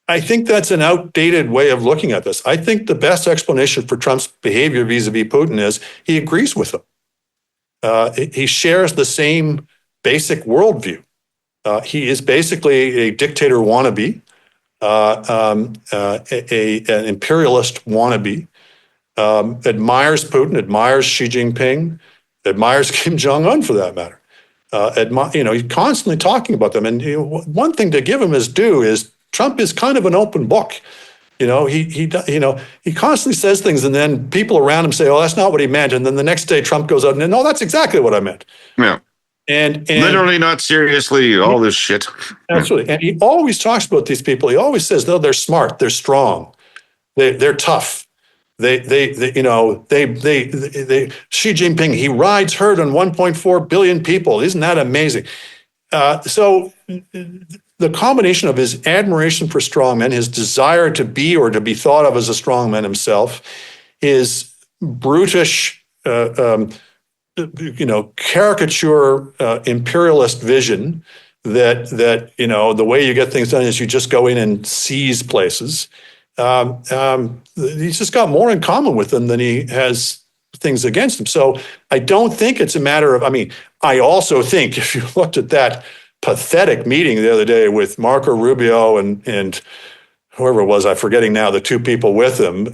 I think that's an outdated way of looking at this. I think the best explanation for Trump's behavior vis-a-vis Putin is he agrees with him. He shares the same basic worldview. He is basically a dictator wannabe, an imperialist wannabe, admires Putin, admires Xi Jinping, admires Kim Jong-un for that matter. He's constantly talking about them. And one thing to give him his due is Trump is kind of an open book. He constantly says things, and then people around him say, "Oh, that's not what he meant." And then the next day, Trump goes out and, "No, that's exactly what I meant." Yeah. And literally, not seriously, all this shit. Absolutely. And he always talks about these people. He always says, "No, they're smart, they're strong, they're tough. They Xi Jinping, he rides herd on 1.4 billion people. Isn't that amazing?" So the combination of his admiration for strongmen, his desire to be or to be thought of as a strongman himself, his brutish, caricature imperialist vision that the way you get things done is you just go in and seize places. He's just got more in common with them than he has things against him. So I don't think it's a matter of, I also think if you looked at that pathetic meeting the other day with Marco Rubio and whoever it was, I'm forgetting now, the two people with him,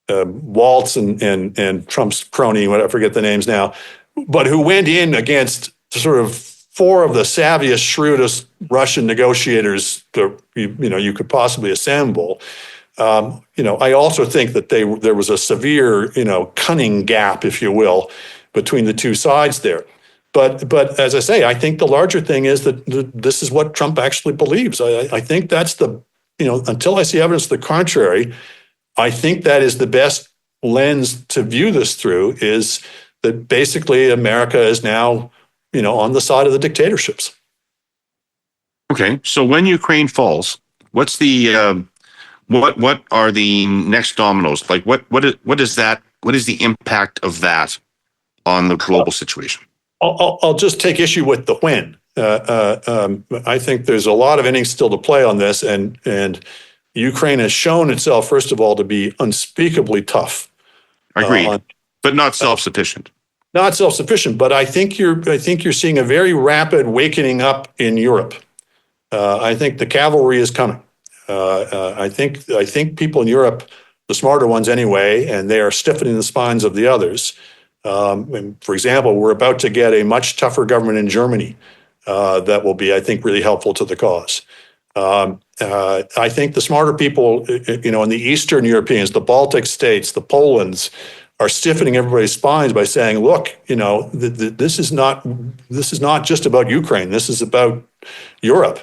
Waltz and Trump's crony, I forget the names now, but who went in against sort of four of the savviest, shrewdest Russian negotiators that you could possibly assemble. I also think that there was a severe, cunning gap, if you will, between the two sides there. But as I say, I think the larger thing is that this is what Trump actually believes. I think that's until I see evidence to the contrary, I think that is the best lens to view this through, is that basically America is now, on the side of the dictatorships. Okay, so when Ukraine falls, what's the what are the next dominoes? Like what is that? What is the impact of that on the global situation? I'll just take issue with the when. I think there's a lot of innings still to play on this, and Ukraine has shown itself, first of all, to be unspeakably tough. Agreed, but not self-sufficient. Not self-sufficient, but I think you're seeing a very rapid wakening up in Europe. I think the cavalry is coming. I think people in Europe, the smarter ones anyway, and they are stiffening the spines of the others. And for example, we're about to get a much tougher government in Germany that will be, I think, really helpful to the cause. I think the smarter people, in the Eastern Europeans, the Baltic states, the Polands, are stiffening everybody's spines by saying, "Look, this is not just about Ukraine. This is about Europe."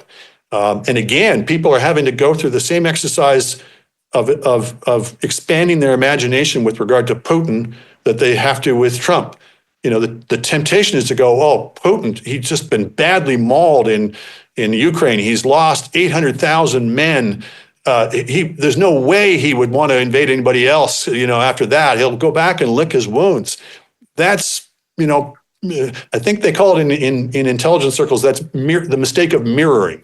And again, people are having to go through the same exercise of expanding their imagination with regard to Putin that they have to with Trump. The temptation is to go, "Oh, Putin, he's just been badly mauled in Ukraine. He's lost 800,000 men. There's no way he would want to invade anybody else. After that, he'll go back and lick his wounds." That's, I think they call it in intelligence circles, that's the mistake of mirroring.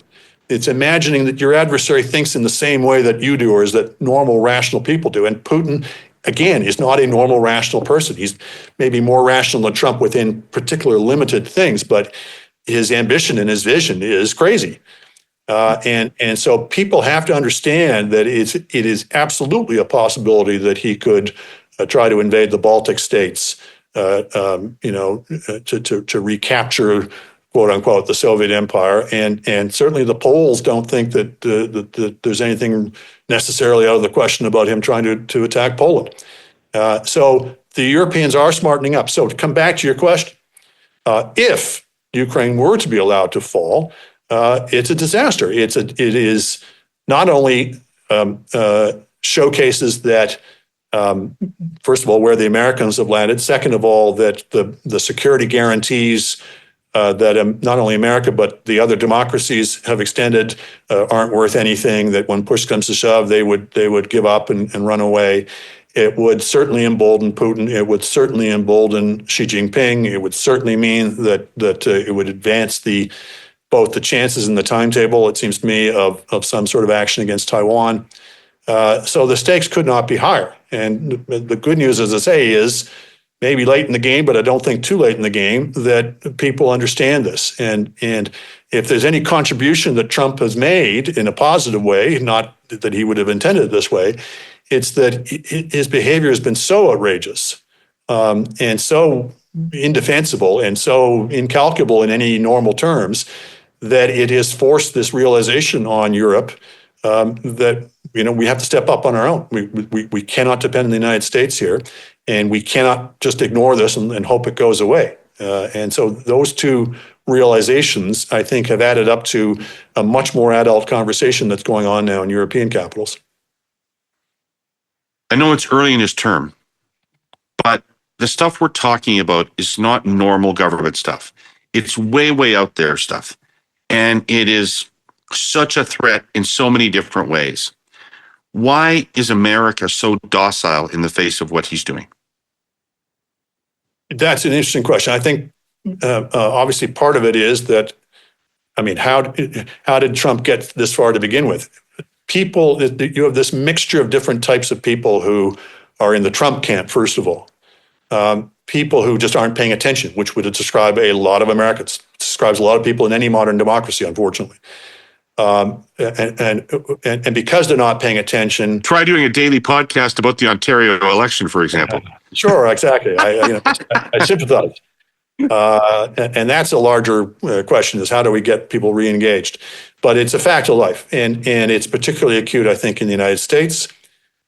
It's imagining that your adversary thinks in the same way that you do, or is that normal, rational people do. And Putin, again, is not a normal, rational person. He's maybe more rational than Trump within particular limited things, but his ambition and his vision is crazy. And so people have to understand that it is absolutely a possibility that he could try to invade the Baltic states, to recapture, quote unquote, the Soviet Empire. And certainly the Poles don't think that there's anything necessarily out of the question about him trying to attack Poland. So the Europeans are smartening up. So to come back to your question, if Ukraine were to be allowed to fall, it's a disaster. It is not only showcases that, first of all, where the Americans have landed. Second of all, that the security guarantees that not only America but the other democracies have extended aren't worth anything. That when push comes to shove, they would give up and run away. It would certainly embolden Putin. It would certainly embolden Xi Jinping. It would certainly mean that it would advance both the chances and the timetable, it seems to me, of some sort of action against Taiwan. So the stakes could not be higher. And the good news, as I say, is maybe late in the game, but I don't think too late in the game, that people understand this. And if there's any contribution that Trump has made in a positive way, not that he would have intended it this way, it's that his behavior has been so outrageous and so indefensible and so incalculable in any normal terms that it has forced this realization on Europe that we have to step up on our own. We cannot depend on the United States here, and we cannot just ignore this and hope it goes away. And so those two realizations, I think, have added up to a much more adult conversation that's going on now in European capitals. I know it's early in his term, but the stuff we're talking about is not normal government stuff. It's way, way out there stuff. And it is such a threat in so many different ways. Why is America so docile in the face of what he's doing? That's an interesting question. I think obviously part of it is that, how did Trump get this far to begin with? You have this mixture of different types of people who are in the Trump camp, first of all. People who just aren't paying attention, which would describe a lot of Americans. It describes a lot of people in any modern democracy, unfortunately. And because they're not paying attention. Try doing a daily podcast about the Ontario election, for example. Sure, exactly. I sympathize. And that's a larger question, is how do we get people re-engaged? But it's a fact of life. And it's particularly acute, I think, in the United States.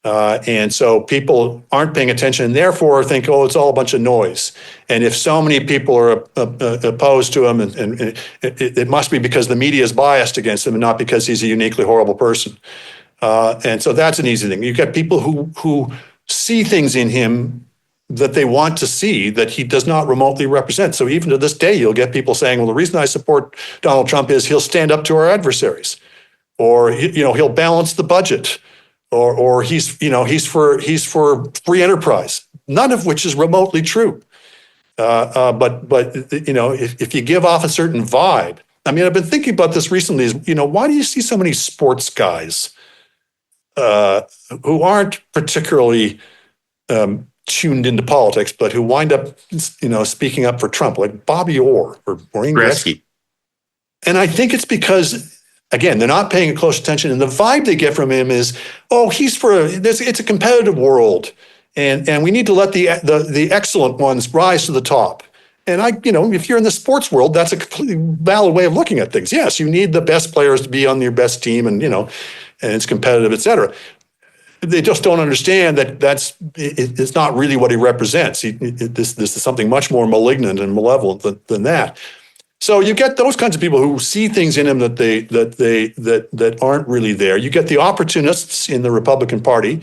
And so people aren't paying attention and therefore think, oh, it's all a bunch of noise. And if so many people are opposed to him, and it must be because the media is biased against him and not because he's a uniquely horrible person. And so that's an easy thing. You get people who see things in him that they want to see that he does not remotely represent. So even to this day, you'll get people saying, well, the reason I support Donald Trump is he'll stand up to our adversaries, or he'll balance the budget, or he's for free enterprise, none of which is remotely true. But if you give off a certain vibe, I mean, I've been thinking about this recently, is, why do you see so many sports guys who aren't particularly tuned into politics, but who wind up, speaking up for Trump, like Bobby Orr or Wayne Gretzky? And I think it's because, again, they're not paying close attention, and the vibe they get from him is, oh, it's a competitive world, and we need to let the excellent ones rise to the top. And if you're in the sports world, that's a completely valid way of looking at things. Yes, you need the best players to be on your best team, and it's competitive, et cetera. They just don't understand that it's not really what he represents. This is something much more malignant and malevolent than that. So you get those kinds of people who see things in him that aren't really there. You get the opportunists in the Republican Party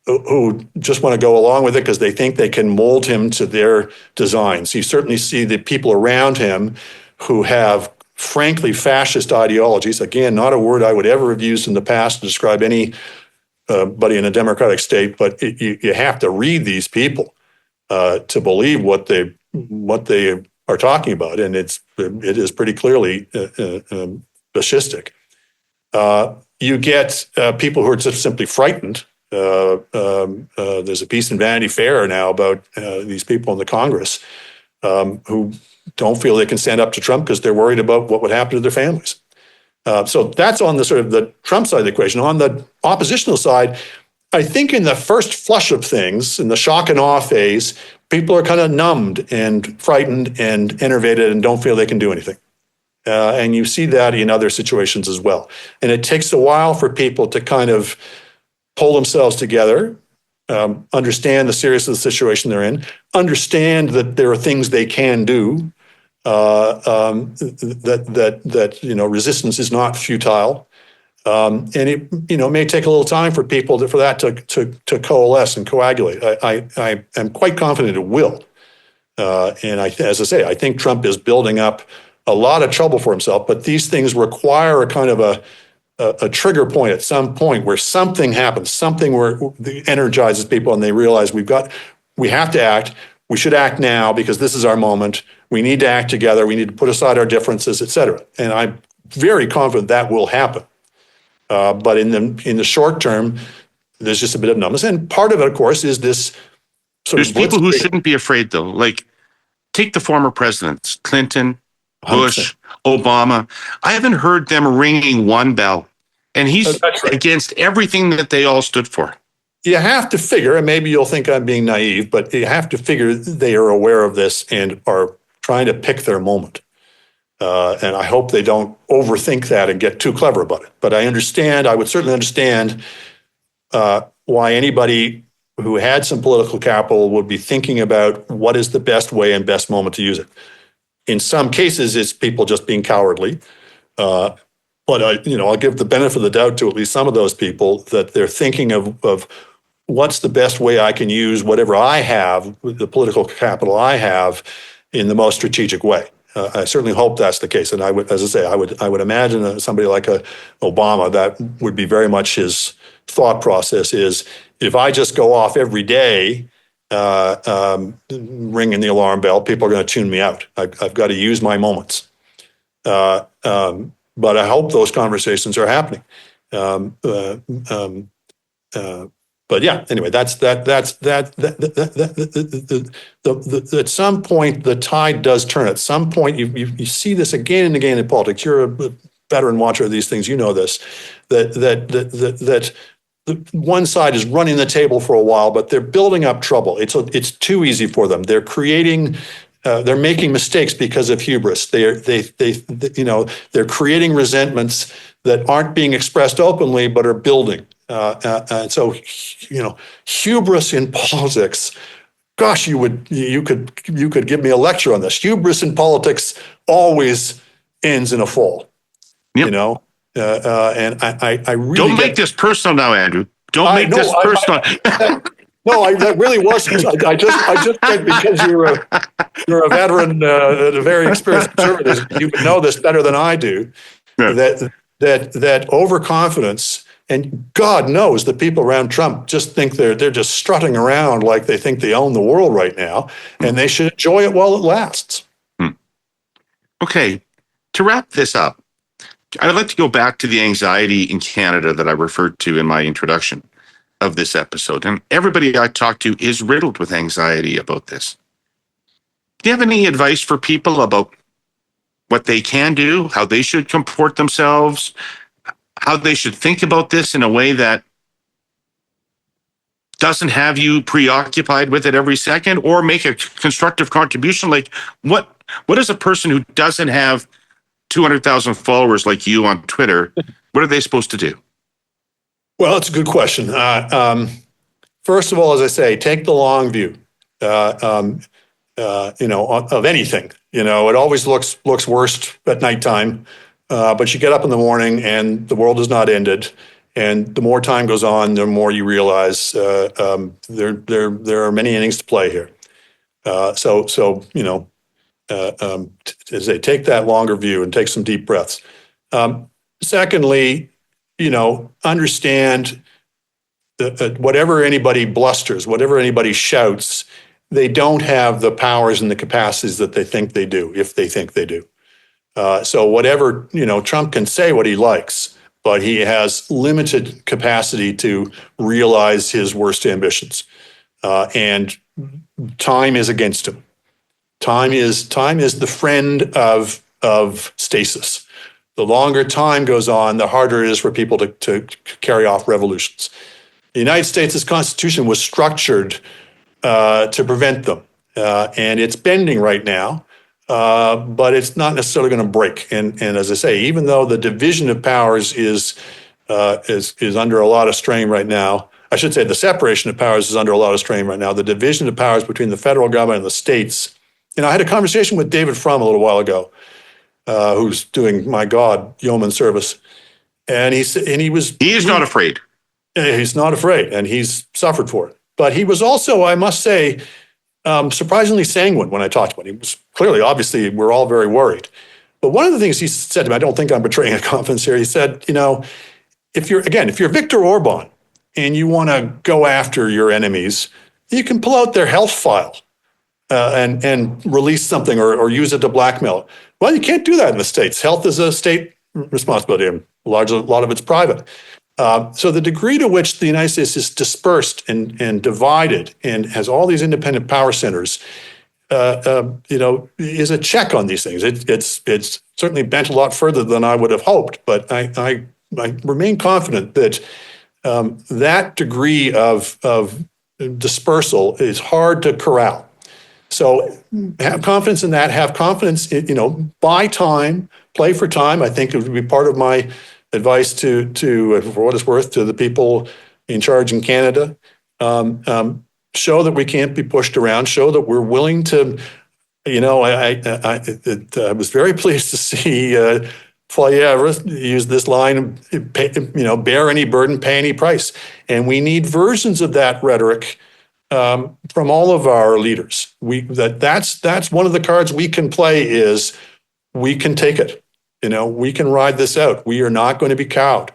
who just want to go along with it because they think they can mold him to their designs. You certainly see the people around him who have, frankly, fascist ideologies. Again, not a word I would ever have used in the past to describe anybody in a democratic state, but you have to read these people to believe what they are talking about, and it is pretty clearly fascistic. You get people who are just simply frightened. There's a piece in Vanity Fair now about these people in the Congress who don't feel they can stand up to Trump because they're worried about what would happen to their families. So that's on the sort of the Trump side of the equation. On the oppositional side, I think in the first flush of things, in the shock and awe phase, people are kind of numbed and frightened and enervated and don't feel they can do anything. And you see that in other situations as well. And it takes a while for people to kind of pull themselves together, understand the seriousness of the situation they're in, understand that there are things they can do, that resistance is not futile, and it may take a little time for people for that to coalesce and coagulate. I am quite confident it will, and as I say, I think Trump is building up a lot of trouble for himself. But these things require a kind of a trigger point at some point where something happens, something where it energizes people and they realize we have to act. We should act now because this is our moment. We need to act together. We need to put aside our differences, et cetera. And I'm very confident that will happen. But in the short term, there's just a bit of numbness. And part of it, of course, is this sort There's of... people who shouldn't be afraid, though. Like, take the former presidents, Clinton, Bush, 100%. Obama. I haven't heard them ringing one bell. And he's right. Against everything that they all stood for. You have to figure, and maybe you'll think I'm being naive, but you have to figure they are aware of this and are trying to pick their moment. And I hope they don't overthink that and get too clever about it. But I would certainly understand why anybody who had some political capital would be thinking about what is the best way and best moment to use it. In some cases, it's people just being cowardly. But I'll give the benefit of the doubt to at least some of those people that they're thinking of what's the best way I can use whatever I have, the political capital I have, in the most strategic way. I certainly hope that's the case. And I would, as I say, I would imagine somebody like Obama, that would be very much his thought process is, if I just go off every day ringing the alarm bell, people are going to tune me out. I've got to use my moments. But I hope those conversations are happening. But yeah, anyway, that's at some point the tide does turn. At some point, you see this again and again in politics. You're a veteran watcher of these things. You know this. That one side is running the table for a while, but they're building up trouble. It's too easy for them. They're creating. They're making mistakes because of hubris. They're creating resentments that aren't being expressed openly, but are building. And so, hubris in politics. Gosh, you could give me a lecture on this. Hubris in politics always ends in a fall. Yep. And I really don't make this personal now, Andrew. Don't make this personal. No, that really wasn't. I just said because you're a veteran, a very experienced observer. You would know this better than I do. Yeah. That overconfidence, and God knows the people around Trump just think they're just strutting around like they think they own the world right now, and they should enjoy it while it lasts. Okay, to wrap this up, I'd like to go back to the anxiety in Canada that I referred to in my introduction of this episode. And everybody I talk to is riddled with anxiety about this. Do you have any advice for people about what they can do, how they should comport themselves, how they should think about this in a way that doesn't have you preoccupied with it every second, or make a constructive contribution? Like what is a person who doesn't have 200,000 followers like you on Twitter, what are they supposed to do? Well, it's a good question. First of all, as I say, take the long view. Of anything. It always looks worst at nighttime, but you get up in the morning and the world is not ended. And the more time goes on, the more you realize there are many innings to play here. As I say, take that longer view and take some deep breaths. Secondly, understand that whatever anybody blusters, whatever anybody shouts, they don't have the powers and the capacities that they think they do, if they think they do. So whatever, Trump can say what he likes, but he has limited capacity to realize his worst ambitions. And time is against him. Time is the friend of stasis. The longer time goes on, the harder it is for people to carry off revolutions. The United States' Constitution was structured to prevent them, and it's bending right now, but it's not necessarily going to break. And as I say, even though the division of powers is under a lot of strain right now, I should say the separation of powers is under a lot of strain right now. The division of powers between the federal government and the states. I had a conversation with David Frum a little while ago, who's doing, my God, yeoman service, and he is not afraid. He's not afraid, and he's suffered for it. But he was also, I must say, surprisingly sanguine when I talked to him. He was clearly, obviously, we're all very worried. But one of the things he said to me, I don't think I'm betraying a confidence here. He said, if you're Viktor Orban and you want to go after your enemies, you can pull out their health file and release something or use it to blackmail. Well, you can't do that in the States. Health is a state responsibility, and a lot of it's private. So the degree to which the United States is dispersed and divided and has all these independent power centers, is a check on these things. It's certainly bent a lot further than I would have hoped, but I remain confident that that degree of dispersal is hard to corral. So have confidence in that. Have confidence, buy time, play for time. I think it would be part of my advice to for what it's worth, to the people in charge in Canada. Show that we can't be pushed around. Show that we're willing to. I was very pleased to see Poilievre use this line. Bear any burden, pay any price, and we need versions of that rhetoric from all of our leaders. That's one of the cards we can play. Is we can take it. We can ride this out. We are not going to be cowed.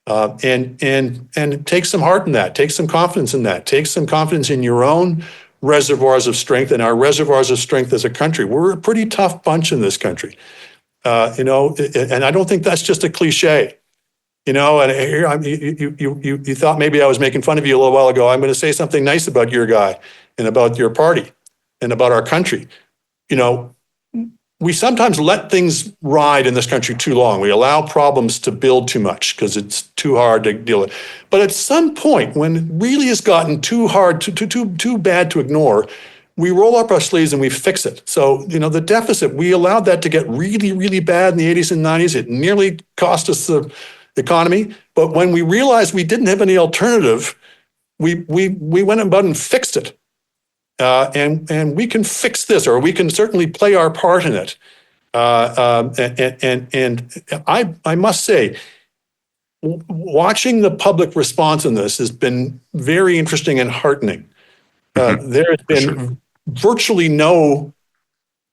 And take some heart in that. Take some confidence in that. Take some confidence in your own reservoirs of strength and our reservoirs of strength as a country. We're a pretty tough bunch in this country. And I don't think that's just a cliche. And here you thought maybe I was making fun of you a little while ago. I'm going to say something nice about your guy and about your party and about our country. We sometimes let things ride in this country too long. We allow problems to build too much because it's too hard to deal with. But at some point, when it really has gotten too hard, too bad to ignore, we roll up our sleeves and we fix it. So, the deficit, we allowed that to get really, really bad in the 80s and 90s. It nearly cost us the economy. But when we realized we didn't have any alternative, we went about and fixed it. And we can fix this, or we can certainly play our part in it. And I must say, watching the public response in this has been very interesting and heartening. There has been virtually no,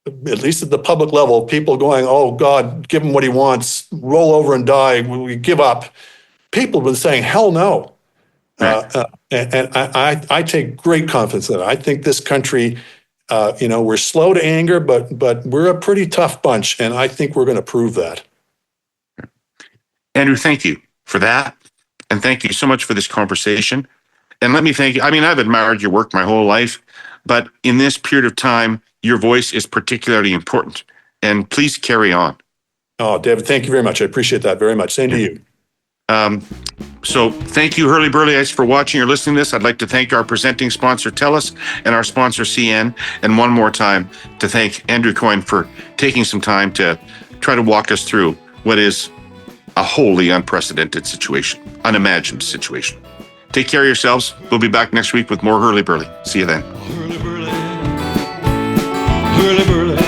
at least at the public level, people going, oh, God, give him what he wants, roll over and die, we give up. People have been saying, hell no. Right. And I take great confidence in it. I think this country, we're slow to anger, but we're a pretty tough bunch, and I think we're going to prove that. Andrew, thank you for that. And thank you so much for this conversation. And let me thank you. I mean, I've admired your work my whole life, but in this period of time, your voice is particularly important. And please carry on. Oh, David, thank you very much. I appreciate that very much. Same to you. So thank you, Herle Burly-ites, for watching or listening to this. I'd like to thank our presenting sponsor, Telus, and our sponsor, CN. And one more time to thank Andrew Coyne for taking some time to try to walk us through what is a wholly unprecedented situation, unimagined situation. Take care of yourselves. We'll be back next week with more Herle Burly. See you then. Herle Burly, Herle Burly.